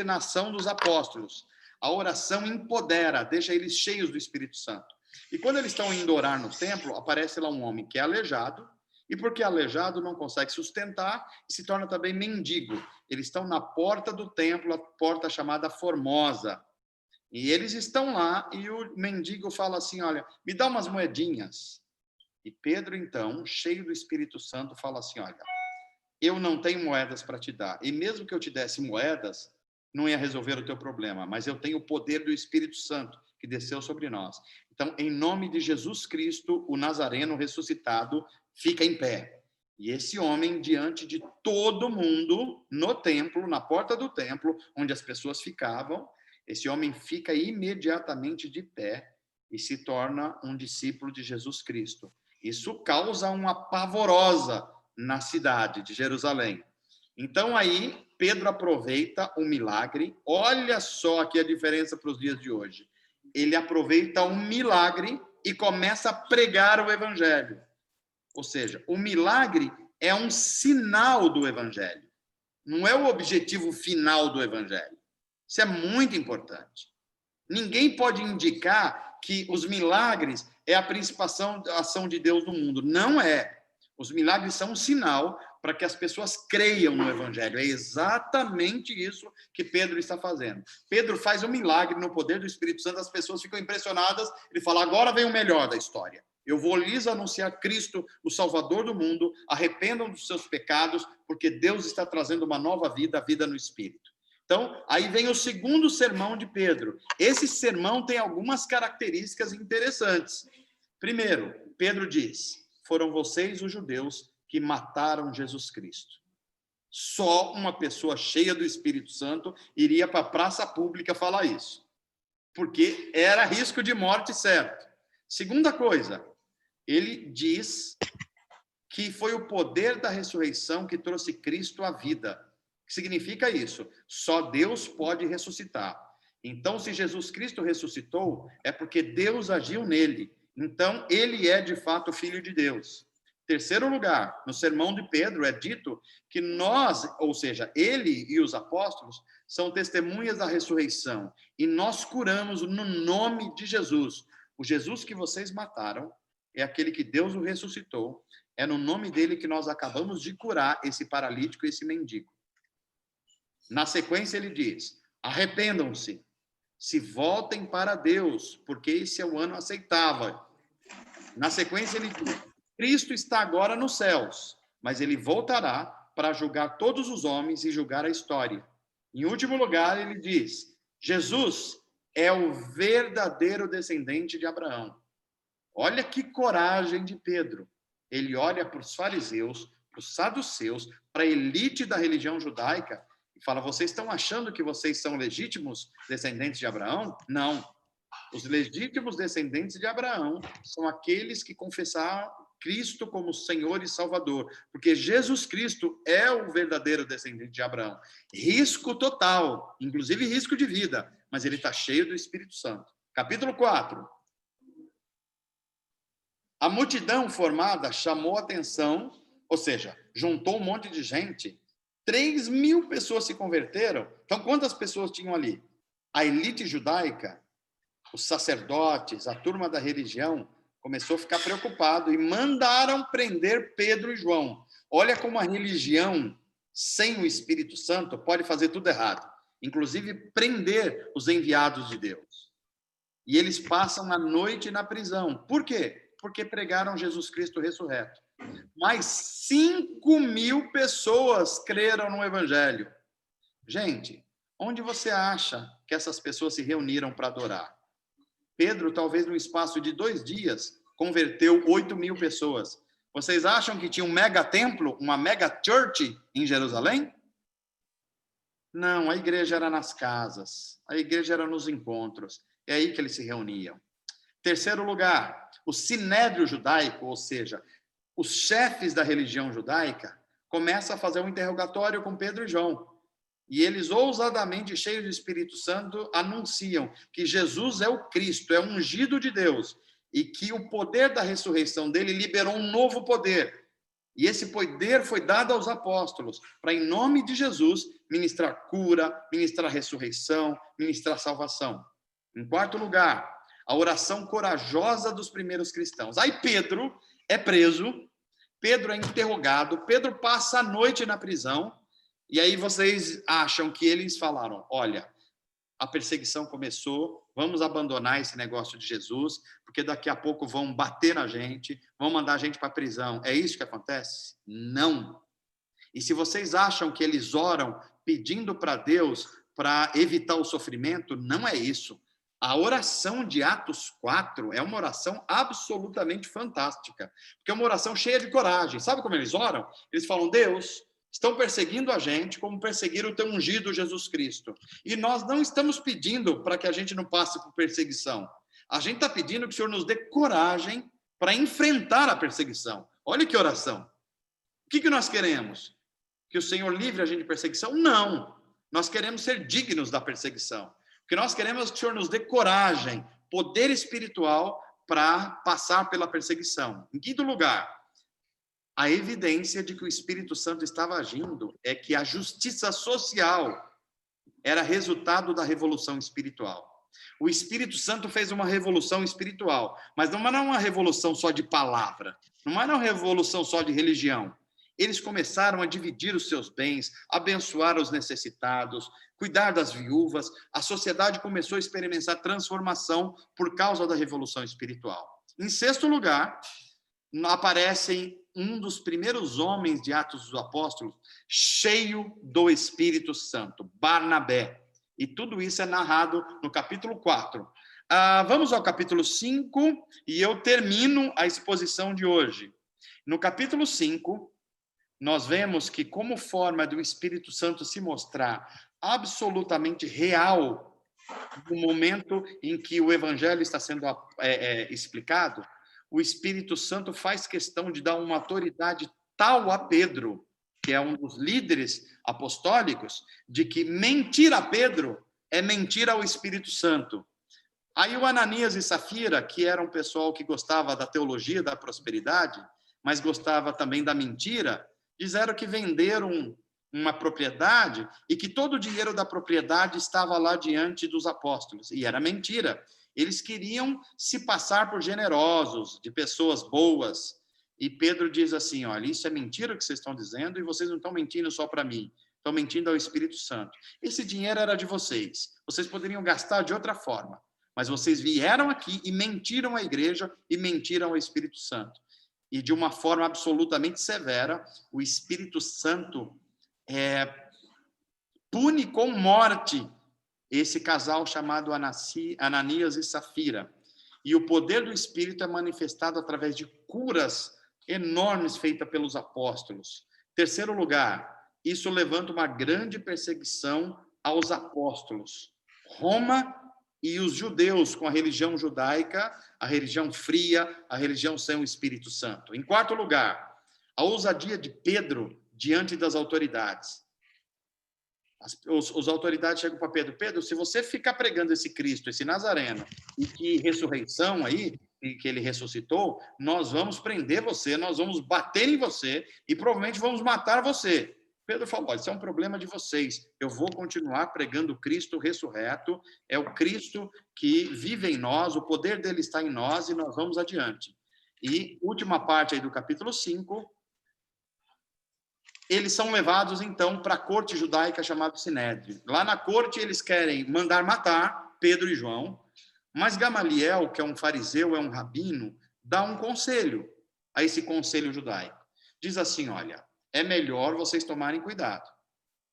na ação dos apóstolos. A oração empodera, deixa eles cheios do Espírito Santo. E quando eles estão indo orar no templo, aparece lá um homem que é aleijado, e porque é aleijado não consegue sustentar, e se torna também mendigo. Eles estão na porta do templo, a porta chamada Formosa. E eles estão lá, e o mendigo fala assim: olha, me dá umas moedinhas. E Pedro, então, cheio do Espírito Santo, fala assim: olha, eu não tenho moedas para te dar. E mesmo que eu te desse moedas, não ia resolver o teu problema. Mas eu tenho o poder do Espírito Santo, que desceu sobre nós. Então, em nome de Jesus Cristo, o Nazareno ressuscitado, fica em pé. E esse homem, diante de todo mundo, no templo, na porta do templo, onde as pessoas ficavam, esse homem fica imediatamente de pé e se torna um discípulo de Jesus Cristo. Isso causa uma pavorosa na cidade de Jerusalém. Então, aí, Pedro aproveita o milagre. Olha só aqui a diferença para os dias de hoje. Ele aproveita um milagre e começa a pregar o evangelho. Ou seja, o milagre é um sinal do evangelho. Não é o objetivo final do evangelho. Isso é muito importante. Ninguém pode indicar que os milagres é a principal ação de Deus no mundo. Não é. Os milagres são um sinal para que as pessoas creiam no evangelho. É exatamente isso que Pedro está fazendo. Pedro faz um milagre no poder do Espírito Santo, as pessoas ficam impressionadas. Ele fala: agora vem o melhor da história. Eu vou lhes anunciar Cristo, o Salvador do mundo. Arrependam dos seus pecados, porque Deus está trazendo uma nova vida, a vida no Espírito. Então, aí vem o segundo sermão de Pedro. Esse sermão tem algumas características interessantes. Primeiro, Pedro diz: foram vocês, os judeus, que mataram Jesus Cristo. Só uma pessoa cheia do Espírito Santo iria para a praça pública falar isso, porque era risco de morte certo. Segunda coisa, ele diz que foi o poder da ressurreição que trouxe Cristo à vida. O que significa isso? Só Deus pode ressuscitar. Então, se Jesus Cristo ressuscitou, é porque Deus agiu nele. Então, ele é, de fato, Filho de Deus. Terceiro lugar, no sermão de Pedro é dito que nós, ou seja, ele e os apóstolos, são testemunhas da ressurreição. E nós curamos no nome de Jesus. O Jesus que vocês mataram, é aquele que Deus o ressuscitou. É no nome dele que nós acabamos de curar esse paralítico e esse mendigo. Na sequência, ele diz: arrependam-se, se voltem para Deus, porque esse é o ano aceitável. Na sequência, ele diz: Cristo está agora nos céus, mas ele voltará para julgar todos os homens e julgar a história. Em último lugar, ele diz: Jesus é o verdadeiro descendente de Abraão. Olha que coragem de Pedro. Ele olha para os fariseus, para os saduceus, para a elite da religião judaica e fala: vocês estão achando que vocês são legítimos descendentes de Abraão? Não. Os legítimos descendentes de Abraão são aqueles que confessaram Cristo como Senhor e Salvador, porque Jesus Cristo é o verdadeiro descendente de Abraão. Risco total, inclusive risco de vida, mas ele está cheio do Espírito Santo. Capítulo 4. A multidão formada chamou a atenção, ou seja, juntou um monte de gente. 3.000 pessoas se converteram. Então, quantas pessoas tinham ali? A elite judaica, os sacerdotes, a turma da religião, começou a ficar preocupado e mandaram prender Pedro e João. Olha como a religião sem o Espírito Santo pode fazer tudo errado, inclusive prender os enviados de Deus. E eles passam a noite na prisão. Por quê? Porque pregaram Jesus Cristo ressurreto. Mais 5.000 pessoas creram no Evangelho. Gente, onde você acha que essas pessoas se reuniram para adorar? Pedro, talvez no espaço de 2 dias, converteu 8.000 pessoas. Vocês acham que tinha um mega templo, uma mega church em Jerusalém? Não, a igreja era nas casas, a igreja era nos encontros. É aí que eles se reuniam. Terceiro lugar, o sinédrio judaico, ou seja, os chefes da religião judaica, começam a fazer um interrogatório com Pedro e João. E eles, ousadamente, cheios do Espírito Santo, anunciam que Jesus é o Cristo, é o ungido de Deus, e que o poder da ressurreição dele liberou um novo poder. E esse poder foi dado aos apóstolos, para, em nome de Jesus, ministrar cura, ministrar ressurreição, ministrar salvação. Em quarto lugar, a oração corajosa dos primeiros cristãos. Aí Pedro é preso, Pedro é interrogado, Pedro passa a noite na prisão, e aí vocês acham que eles falaram: olha, a perseguição começou, vamos abandonar esse negócio de Jesus, porque daqui a pouco vão bater na gente, vão mandar a gente para a prisão. É isso que acontece? Não. E se vocês acham que eles oram pedindo para Deus para evitar o sofrimento, não é isso. A oração de Atos 4 é uma oração absolutamente fantástica, porque é uma oração cheia de coragem. Sabe como eles oram? Eles falam: Deus, estão perseguindo a gente como perseguiram o teu ungido Jesus Cristo. E nós não estamos pedindo para que a gente não passe por perseguição. A gente está pedindo que o Senhor nos dê coragem para enfrentar a perseguição. Olha que oração. O que nós queremos? Que o Senhor livre a gente de perseguição? Não. Nós queremos ser dignos da perseguição. O que nós queremos é que o Senhor nos dê coragem, poder espiritual para passar pela perseguição. Em quinto lugar, a evidência de que o Espírito Santo estava agindo é que a justiça social era resultado da revolução espiritual. O Espírito Santo fez uma revolução espiritual, mas não era uma revolução só de palavra, não era uma revolução só de religião. Eles começaram a dividir os seus bens, abençoar os necessitados, cuidar das viúvas. A sociedade começou a experimentar transformação por causa da revolução espiritual. Em sexto lugar, aparece um dos primeiros homens de Atos dos Apóstolos, cheio do Espírito Santo, Barnabé. E tudo isso é narrado no capítulo 4. Vamos ao capítulo 5 e eu termino a exposição de hoje. No capítulo 5, nós vemos que, como forma do Espírito Santo se mostrar absolutamente real no momento em que o Evangelho está sendo explicado, o Espírito Santo faz questão de dar uma autoridade tal a Pedro, que é um dos líderes apostólicos, de que mentir a Pedro é mentir ao Espírito Santo. Aí o Ananias e Safira, que era um pessoal que gostava da teologia da prosperidade, mas gostava também da mentira, disseram que venderam uma propriedade e que todo o dinheiro da propriedade estava lá diante dos apóstolos. E era mentira. Eles queriam se passar por generosos, de pessoas boas. E Pedro diz assim, olha, isso é mentira o que vocês estão dizendo e vocês não estão mentindo só para mim, estão mentindo ao Espírito Santo. Esse dinheiro era de vocês, vocês poderiam gastar de outra forma, mas vocês vieram aqui e mentiram à igreja e mentiram ao Espírito Santo. E de uma forma absolutamente severa, o Espírito Santo pune com morte esse casal chamado Ananias e Safira. E o poder do Espírito é manifestado através de curas enormes feitas pelos apóstolos. Terceiro lugar, isso levanta uma grande perseguição aos apóstolos. Roma e os judeus com a religião judaica, a religião fria, a religião sem o Espírito Santo. Em quarto lugar, a ousadia de Pedro diante das autoridades. As autoridades chegam para Pedro, Pedro, se você ficar pregando esse Cristo, esse Nazareno, e que ressurreição aí, e que ele ressuscitou, nós vamos prender você, nós vamos bater em você e provavelmente vamos matar você. Pedro falou, isso é um problema de vocês, eu vou continuar pregando o Cristo ressurreto, é o Cristo que vive em nós, o poder dele está em nós e nós vamos adiante. E última parte aí do capítulo 5, eles são levados, então, para a corte judaica chamada Sinédrio. Lá na corte, eles querem mandar matar Pedro e João, mas Gamaliel, que é um fariseu, é um rabino, dá um conselho a esse conselho judaico. Diz assim, olha, é melhor vocês tomarem cuidado.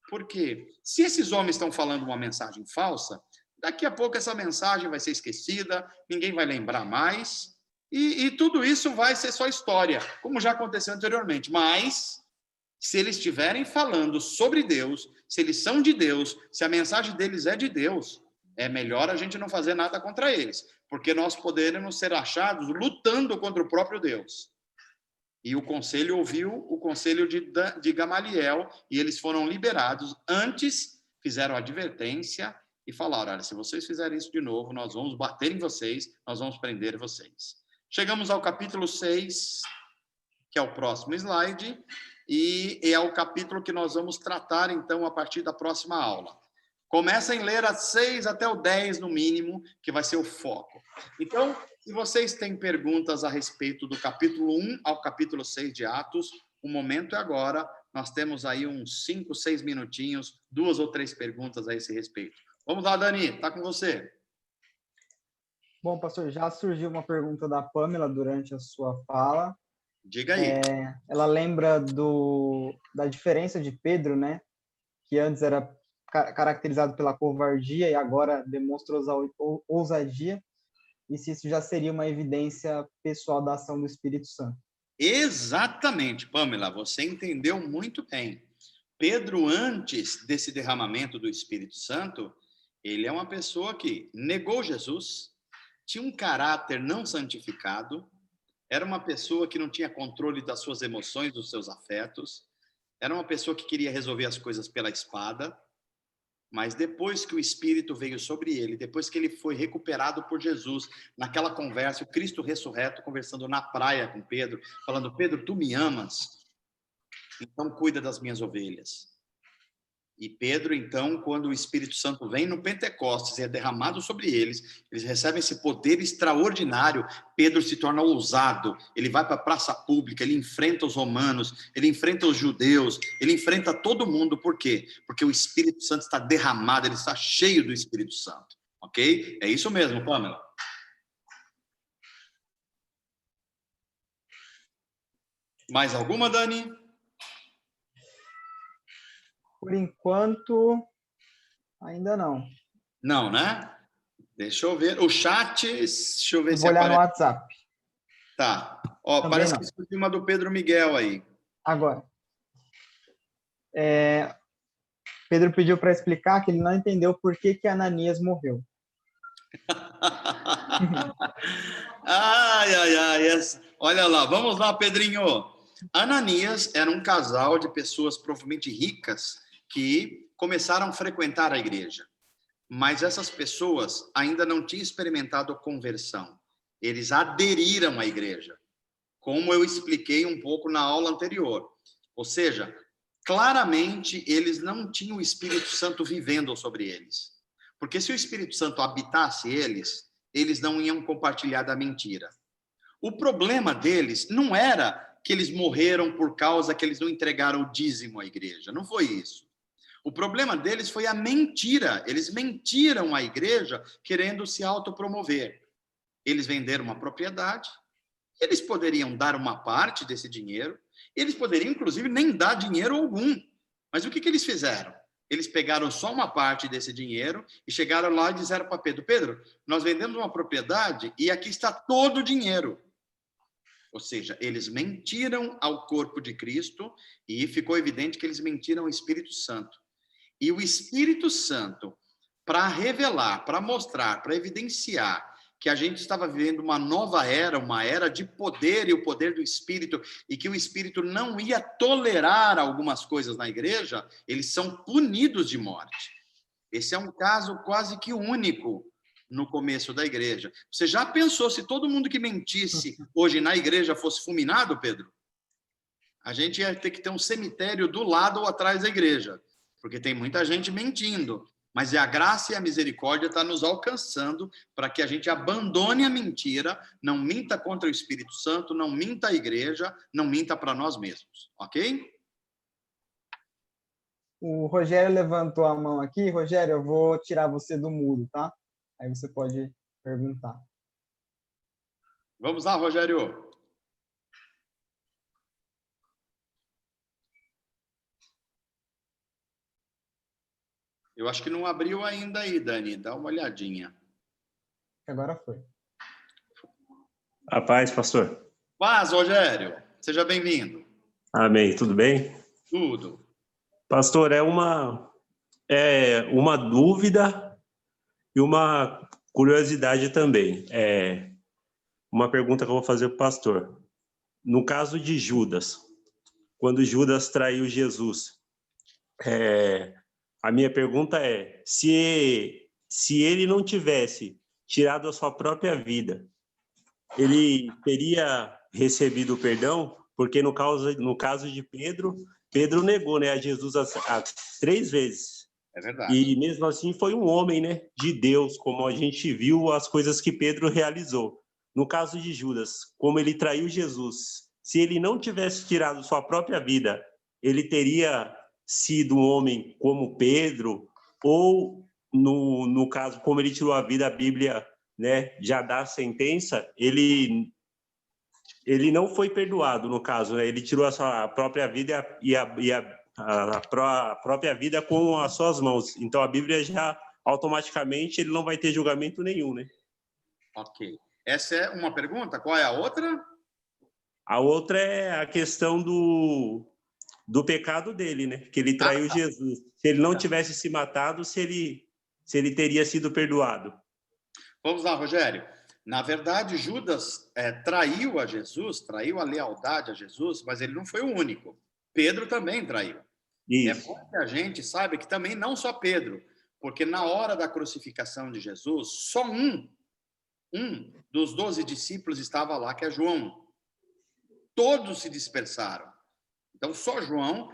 Porque se esses homens estão falando uma mensagem falsa, daqui a pouco essa mensagem vai ser esquecida, ninguém vai lembrar mais, e tudo isso vai ser só história, como já aconteceu anteriormente. Mas se eles estiverem falando sobre Deus, se eles são de Deus, se a mensagem deles é de Deus, é melhor a gente não fazer nada contra eles, porque nós poderemos ser achados lutando contra o próprio Deus. E o conselho ouviu o conselho de Gamaliel, e eles foram liberados. Antes, fizeram advertência e falaram, olha, se vocês fizerem isso de novo, nós vamos bater em vocês, nós vamos prender vocês. Chegamos ao capítulo 6, que é o próximo slide, e é o capítulo que nós vamos tratar, então, a partir da próxima aula. Comecem a ler as 6 até o 10, no mínimo, que vai ser o foco. Então, se vocês têm perguntas a respeito do capítulo 1 ao capítulo 6 de Atos, o momento é agora. Nós temos aí uns 5, 6 minutinhos, 2 ou 3 perguntas a esse respeito. Vamos lá, Dani, está com você. Bom, pastor, já surgiu uma pergunta da Pamela durante a sua fala. Diga aí. Ela lembra da diferença de Pedro, né? Que antes era caracterizado pela covardia e agora demonstra ousadia. E se isso já seria uma evidência pessoal da ação do Espírito Santo. Exatamente, Pamela, você entendeu muito bem. Pedro, antes desse derramamento do Espírito Santo, ele é uma pessoa que negou Jesus, tinha um caráter não santificado, era uma pessoa que não tinha controle das suas emoções, dos seus afetos, era uma pessoa que queria resolver as coisas pela espada, mas depois que o Espírito veio sobre ele, depois que ele foi recuperado por Jesus, naquela conversa, o Cristo ressurreto conversando na praia com Pedro, falando, Pedro, tu me amas? Então cuida das minhas ovelhas. E Pedro, então, quando o Espírito Santo vem no Pentecostes e é derramado sobre eles, eles recebem esse poder extraordinário. Pedro se torna ousado, ele vai para a praça pública, ele enfrenta os romanos, ele enfrenta os judeus, ele enfrenta todo mundo. Por quê? Porque o Espírito Santo está derramado, ele está cheio do Espírito Santo. Ok? É isso mesmo, Pamela. Mais alguma, Dani? Por enquanto, ainda não. Não, né? Deixa eu ver. O chat, deixa eu ver se vou olhar aparece. no WhatsApp. Tá. Ó, Também parece não. que surgiu uma do Pedro Miguel aí. Agora. Pedro pediu para explicar que ele não entendeu por que Ananias morreu. Ai. Olha lá, vamos lá, Pedrinho. Ananias era um casal de pessoas provavelmente ricas que começaram a frequentar a igreja. Mas essas pessoas ainda não tinham experimentado a conversão. Eles aderiram à igreja, como eu expliquei um pouco na aula anterior. Ou seja, claramente eles não tinham o Espírito Santo vivendo sobre eles. Porque se o Espírito Santo habitasse eles, eles não iam compartilhar da mentira. O problema deles não era que eles morreram por causa que eles não entregaram o dízimo à igreja. Não foi isso. O problema deles foi a mentira. Eles mentiram à igreja querendo se autopromover. Eles venderam uma propriedade, eles poderiam dar uma parte desse dinheiro, eles poderiam, inclusive, nem dar dinheiro algum. Mas o que eles fizeram? Eles pegaram só uma parte desse dinheiro e chegaram lá e disseram para Pedro: Pedro, nós vendemos uma propriedade e aqui está todo o dinheiro. Ou seja, eles mentiram ao corpo de Cristo e ficou evidente que eles mentiram ao Espírito Santo. E o Espírito Santo, para revelar, para mostrar, para evidenciar que a gente estava vivendo uma nova era, uma era de poder e o poder do Espírito, e que o Espírito não ia tolerar algumas coisas na igreja, eles são punidos de morte. Esse é um caso quase que único no começo da igreja. Você já pensou se todo mundo que mentisse hoje na igreja fosse fulminado, Pedro? A gente ia ter que ter um cemitério do lado ou atrás da igreja, porque tem muita gente mentindo. Mas a graça e a misericórdia estão nos alcançando para que a gente abandone a mentira, não minta contra o Espírito Santo, não minta a igreja, não minta para nós mesmos, ok? O Rogério levantou a mão aqui. Rogério, eu vou tirar você do muro, tá? Aí você pode perguntar. Vamos lá, Rogério. Eu acho que não abriu ainda aí, Dani. Dá uma olhadinha. Agora foi. A paz, pastor. Paz, Rogério. Seja bem-vindo. Amém. Tudo bem? Tudo. Pastor, é uma dúvida e uma curiosidade também. Uma pergunta que eu vou fazer para o pastor. No caso de Judas, quando Judas traiu Jesus, a minha pergunta é, se ele não tivesse tirado a sua própria vida, ele teria recebido o perdão? Porque no caso de Pedro negou, né, a Jesus as 3 vezes. É verdade. E mesmo assim foi um homem, né, de Deus, como a gente viu as coisas que Pedro realizou. No caso de Judas, como ele traiu Jesus, se ele não tivesse tirado sua própria vida, ele teria sido um homem como Pedro, ou no caso, como ele tirou a vida, a Bíblia, né, já dá a sentença, ele não foi perdoado, no caso, né? Ele tirou a sua própria vida e a própria vida com as suas mãos. Então a Bíblia já automaticamente ele não vai ter julgamento nenhum, né? Ok. Essa é uma pergunta. Qual é a outra? A outra é a questão do pecado dele, né? Que ele traiu Jesus. Se ele não tivesse se matado, se ele teria sido perdoado. Vamos lá, Rogério. Na verdade, Judas traiu a Jesus, traiu a lealdade a Jesus, mas ele não foi o único. Pedro também traiu. Isso. É bom que a gente saiba que também não só Pedro, porque na hora da crucificação de Jesus, só um dos 12 discípulos estava lá, que é João. Todos se dispersaram. Então, só João,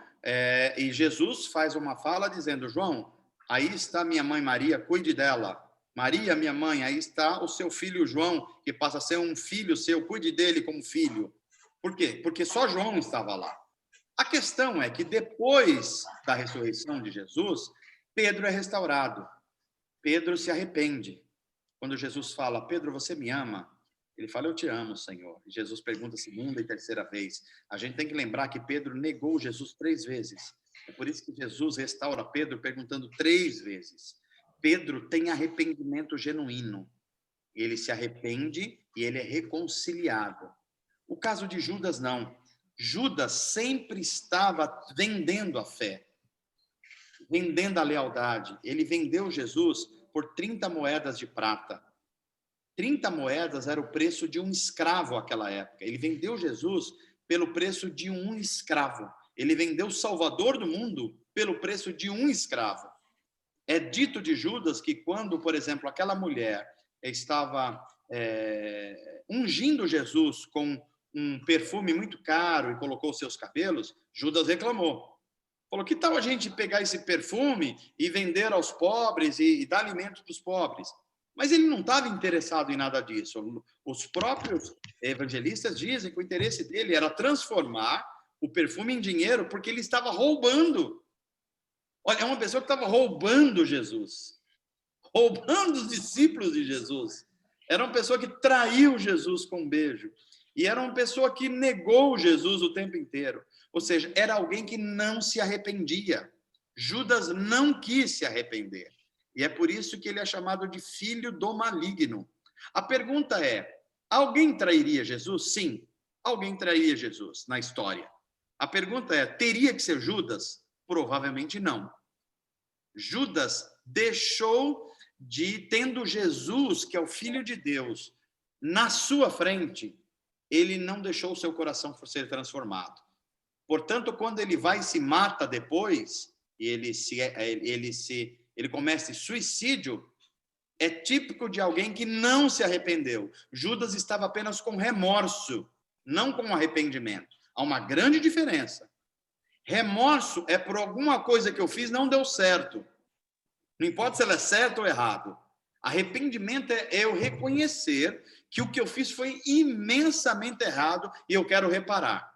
e Jesus faz uma fala dizendo: João, aí está minha mãe Maria, cuide dela. Maria, minha mãe, aí está o seu filho João, que passa a ser um filho seu, cuide dele como filho. Por quê? Porque só João estava lá. A questão é que depois da ressurreição de Jesus, Pedro é restaurado. Pedro se arrepende. Quando Jesus fala: Pedro, você me ama? Ele fala: eu te amo, Senhor. E Jesus pergunta a 2ª e 3ª vez. A gente tem que lembrar que Pedro negou Jesus 3 vezes. É por isso que Jesus restaura Pedro perguntando 3 vezes. Pedro tem arrependimento genuíno. Ele se arrepende e ele é reconciliado. O caso de Judas, não. Judas sempre estava vendendo a fé, vendendo a lealdade. Ele vendeu Jesus por 30 moedas de prata. 30 moedas era o preço de um escravo naquela época. Ele vendeu Jesus pelo preço de um escravo. Ele vendeu o Salvador do mundo pelo preço de um escravo. É dito de Judas que quando, por exemplo, aquela mulher estava ungindo Jesus com um perfume muito caro e colocou seus cabelos, Judas reclamou. Falou: que tal a gente pegar esse perfume e vender aos pobres e dar alimento para os pobres? Mas ele não estava interessado em nada disso. Os próprios evangelistas dizem que o interesse dele era transformar o perfume em dinheiro, porque ele estava roubando. Olha, é uma pessoa que estava roubando Jesus, roubando os discípulos de Jesus. Era uma pessoa que traiu Jesus com um beijo. E era uma pessoa que negou Jesus o tempo inteiro. Ou seja, era alguém que não se arrependia. Judas não quis se arrepender. E é por isso que ele é chamado de filho do maligno. A pergunta é, alguém trairia Jesus? Sim, alguém trairia Jesus na história. A pergunta é, teria que ser Judas? Provavelmente não. Judas deixou de, tendo Jesus, que é o Filho de Deus, na sua frente, ele não deixou o seu coração ser transformado. Portanto, quando ele vai e se mata depois, ele comete suicídio, é típico de alguém que não se arrependeu. Judas estava apenas com remorso, não com arrependimento. Há uma grande diferença. Remorso é por alguma coisa que eu fiz não deu certo. Não importa se ela é certa ou errado. Arrependimento é eu reconhecer que o que eu fiz foi imensamente errado e eu quero reparar.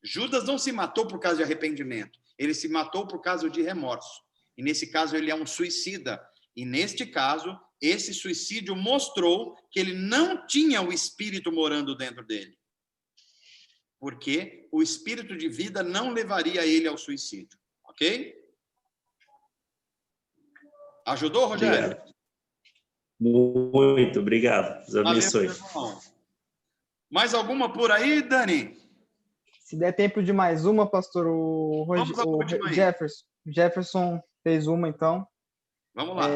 Judas não se matou por causa de arrependimento. Ele se matou por causa de remorso. E nesse caso ele é um suicida. E neste caso, esse suicídio mostrou que ele não tinha o espírito morando dentro dele. Porque o espírito de vida não levaria ele ao suicídio. Ok? Ajudou, Rogério? Obrigado. Muito obrigado. Deus abençoe. Valeu, mais alguma por aí, Dani? Se der tempo de mais uma, pastor, o Jefferson fez uma, então. Vamos lá.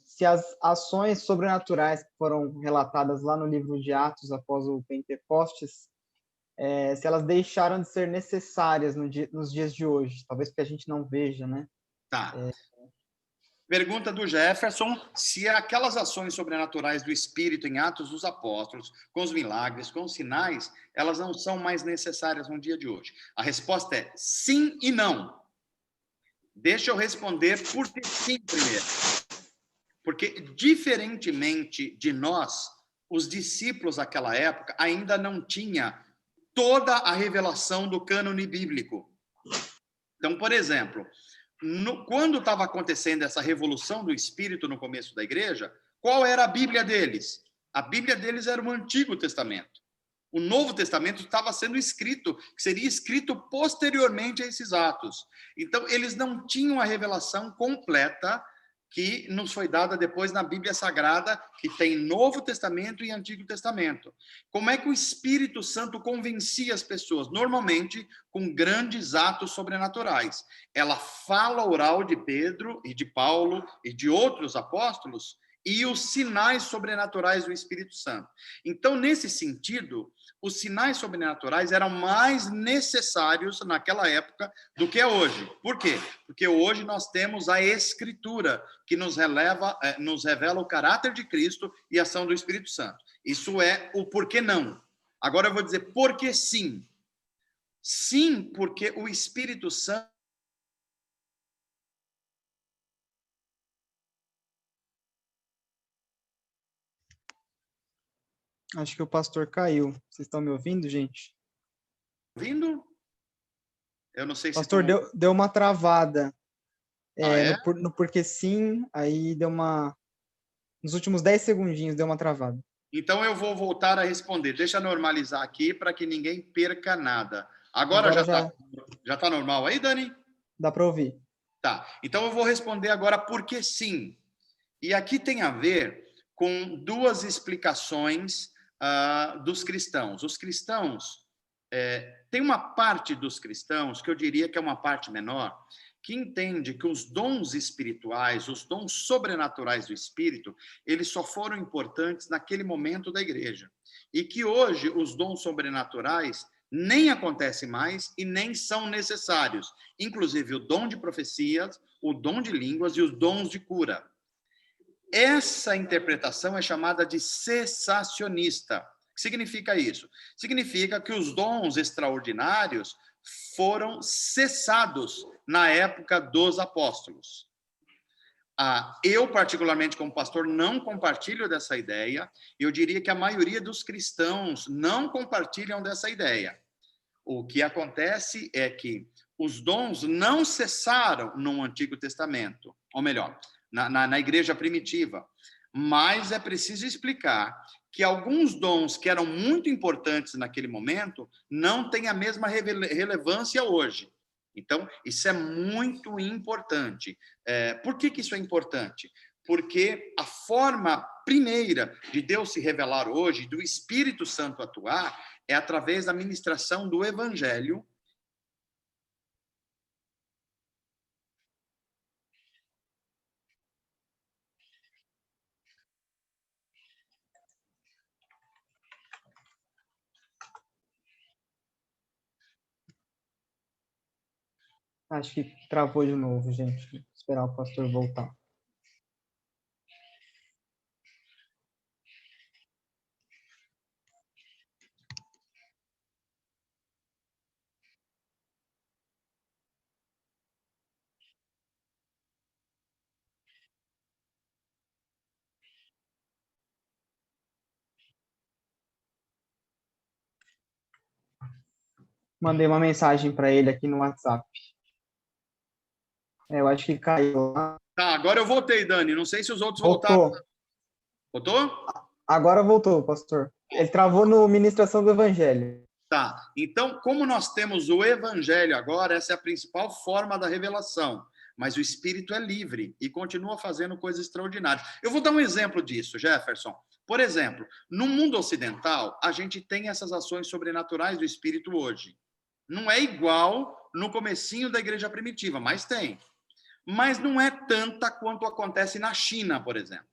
Se as ações sobrenaturais que foram relatadas lá no livro de Atos após o Pentecostes, se elas deixaram de ser necessárias nos dias de hoje, talvez porque a gente não veja, né? Tá. Pergunta do Jefferson, se aquelas ações sobrenaturais do Espírito em Atos dos Apóstolos, com os milagres, com os sinais, elas não são mais necessárias no dia de hoje. A resposta é sim e não. Deixa eu responder por que sim primeiro. Porque, diferentemente de nós, os discípulos daquela época ainda não tinham toda a revelação do cânone bíblico. Então, por exemplo, quando estava acontecendo essa revolução do Espírito no começo da igreja, qual era a Bíblia deles? A Bíblia deles era o Antigo Testamento. O Novo Testamento estava sendo escrito, que seria escrito posteriormente a esses atos. Então, eles não tinham a revelação completa que nos foi dada depois na Bíblia Sagrada, que tem Novo Testamento e Antigo Testamento. Como é que o Espírito Santo convencia as pessoas? Normalmente, com grandes atos sobrenaturais. Ela fala oral de Pedro e de Paulo e de outros apóstolos e os sinais sobrenaturais do Espírito Santo. Então, nesse sentido, os sinais sobrenaturais eram mais necessários naquela época do que hoje. Por quê? Porque hoje nós temos a Escritura, que nos revela o caráter de Cristo e a ação do Espírito Santo. Isso é o porquê não. Agora eu vou dizer por que sim. Sim, porque o Espírito Santo Acho que o pastor caiu. Vocês estão me ouvindo, gente? ouvindo? Eu não sei se... Pastor, deu uma travada. É? No porque sim, aí deu uma... Nos últimos 10 segundinhos deu uma travada. Então eu vou voltar a responder. Deixa eu normalizar aqui para que ninguém perca nada. Agora já tá normal aí, Dani? Dá para ouvir. Tá. Então eu vou responder agora por que sim. E aqui tem a ver com duas explicações dos cristãos. Os cristãos, tem uma parte dos cristãos, que eu diria que é uma parte menor, que entende que os dons espirituais, os dons sobrenaturais do Espírito, eles só foram importantes naquele momento da igreja. E que hoje os dons sobrenaturais nem acontecem mais e nem são necessários. Inclusive o dom de profecias, o dom de línguas e os dons de cura. Essa interpretação é chamada de cessacionista. O que significa isso? Significa que os dons extraordinários foram cessados na época dos apóstolos. Eu, particularmente, como pastor, não compartilho dessa ideia. Eu diria que a maioria dos cristãos não compartilham dessa ideia. O que acontece é que os dons não cessaram no Antigo Testamento, ou melhor, na igreja primitiva. Mas é preciso explicar que alguns dons que eram muito importantes naquele momento não têm a mesma relevância hoje. Então, isso é muito importante. Por que isso é importante? Porque a forma primeira de Deus se revelar hoje, do Espírito Santo atuar, é através da ministração do Evangelho. Acho que travou de novo, gente. Vou esperar o pastor voltar. Mandei uma mensagem para ele aqui no WhatsApp. Eu acho que caiu lá. Tá, agora eu voltei, Dani. Não sei se os outros voltaram. Voltou? Agora voltou, pastor. Ele travou no ministração do Evangelho. Tá. Então, como nós temos o Evangelho agora, essa é a principal forma da revelação. Mas o Espírito é livre e continua fazendo coisas extraordinárias. Eu vou dar um exemplo disso, Jefferson. Por exemplo, no mundo ocidental, a gente tem essas ações sobrenaturais do Espírito hoje. Não é igual no comecinho da igreja primitiva, mas tem. Mas não é tanta quanto acontece na China, por exemplo.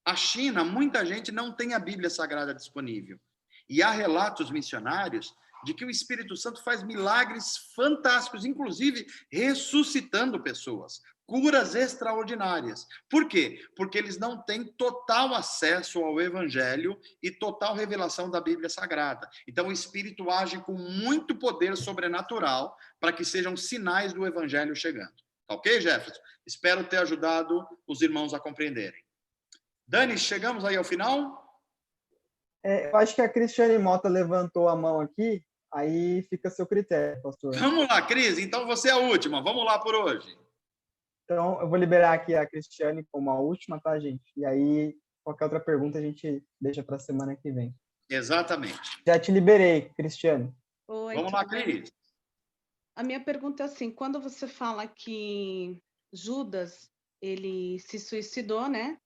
A China, muita gente não tem a Bíblia Sagrada disponível. E há relatos missionários de que o Espírito Santo faz milagres fantásticos, inclusive ressuscitando pessoas, curas extraordinárias. Por quê? Porque eles não têm total acesso ao Evangelho e total revelação da Bíblia Sagrada. Então, o Espírito age com muito poder sobrenatural para que sejam sinais do Evangelho chegando. Tá ok, Jefferson? Espero ter ajudado os irmãos a compreenderem. Dani, chegamos aí ao final? Eu acho que a Cristiane Mota levantou a mão aqui, aí fica a seu critério, pastor. Vamos lá, Cris. Então, você é a última. Vamos lá por hoje. Então, eu vou liberar aqui a Cristiane como a última, tá, gente? E aí, qualquer outra pergunta a gente deixa para a semana que vem. Exatamente. Já te liberei, Cristiane. Oi, Vamos lá, tudo bem? Cris. A minha pergunta é assim, quando você fala que Judas, ele se suicidou, né?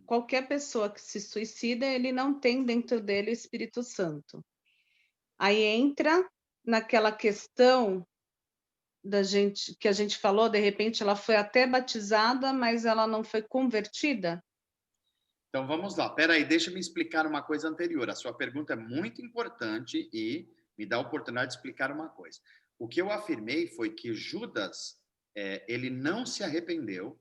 Qualquer pessoa que se suicida, ele não tem dentro dele o Espírito Santo. Aí entra naquela questão da gente, que a gente falou, de repente ela foi até batizada, mas ela não foi convertida? Então, vamos lá. Peraí, deixa eu me explicar uma coisa anterior. A sua pergunta é muito importante e me dá a oportunidade de explicar uma coisa. O que eu afirmei foi que Judas, ele não se arrependeu,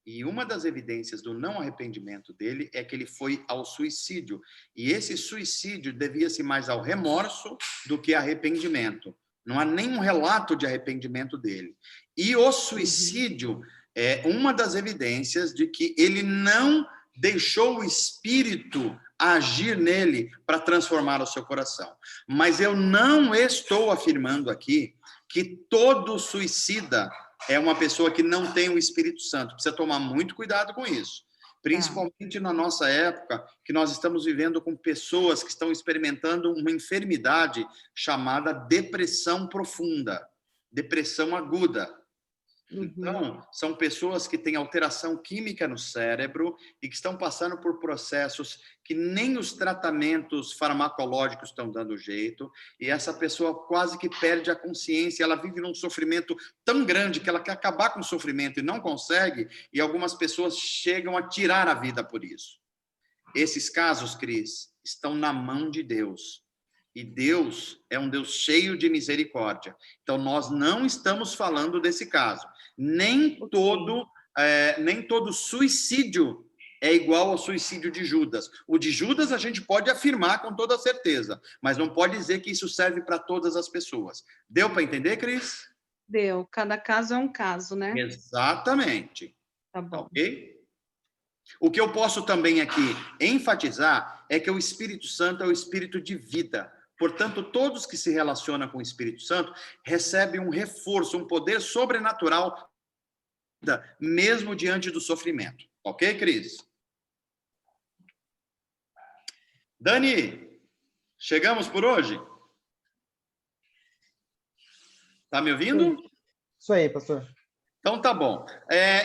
e uma das evidências do não arrependimento dele é que ele foi ao suicídio. E esse suicídio devia-se mais ao remorso do que arrependimento. Não há nenhum relato de arrependimento dele. E o suicídio é uma das evidências de que ele não deixou o Espírito agir nele para transformar o seu coração. Mas eu não estou afirmando aqui que todo suicida é uma pessoa que não tem o Espírito Santo. Precisa tomar muito cuidado com isso. Principalmente na nossa época, que nós estamos vivendo com pessoas que estão experimentando uma enfermidade chamada depressão profunda, depressão aguda. Então, são pessoas que têm alteração química no cérebro e que estão passando por processos que nem os tratamentos farmacológicos estão dando jeito, e essa pessoa quase que perde a consciência, ela vive num sofrimento tão grande que ela quer acabar com o sofrimento e não consegue, e algumas pessoas chegam a tirar a vida por isso. Esses casos, Cris, estão na mão de Deus. E Deus é um Deus cheio de misericórdia. Então, nós não estamos falando desse caso. Nem todo suicídio é igual ao suicídio de Judas. O de Judas a gente pode afirmar com toda certeza, mas não pode dizer que isso serve para todas as pessoas. Deu para entender, Cris? Deu. Cada caso é um caso, né? Exatamente. Tá bom. Ok? O que eu posso também aqui enfatizar é que o Espírito Santo é o Espírito de vida. Portanto, todos que se relacionam com o Espírito Santo recebem um reforço, um poder sobrenatural, mesmo diante do sofrimento. Ok, Cris? Dani, chegamos por hoje? Tá me ouvindo? Isso aí, pastor. Então tá bom.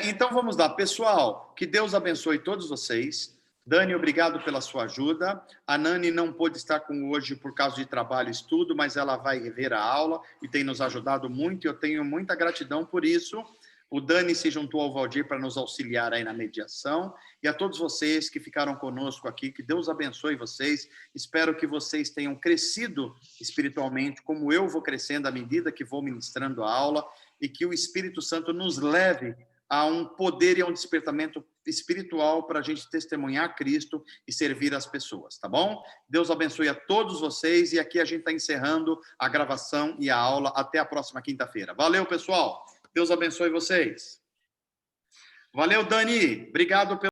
Então vamos lá, pessoal. Que Deus abençoe todos vocês. Dani, obrigado pela sua ajuda. A Nani não pôde estar com hoje por causa de trabalho e estudo, mas ela vai rever a aula e tem nos ajudado muito. E eu tenho muita gratidão por isso. O Dani se juntou ao Valdir para nos auxiliar aí na mediação. E a todos vocês que ficaram conosco aqui, que Deus abençoe vocês. Espero que vocês tenham crescido espiritualmente, como eu vou crescendo à medida que vou ministrando a aula, e que o Espírito Santo nos leve a um poder e a um despertamento espiritual para a gente testemunhar Cristo e servir as pessoas, tá bom? Deus abençoe a todos vocês, e aqui a gente está encerrando a gravação e a aula. Até a próxima quinta-feira. Valeu, pessoal! Deus abençoe vocês. Valeu, Dani. Obrigado pelo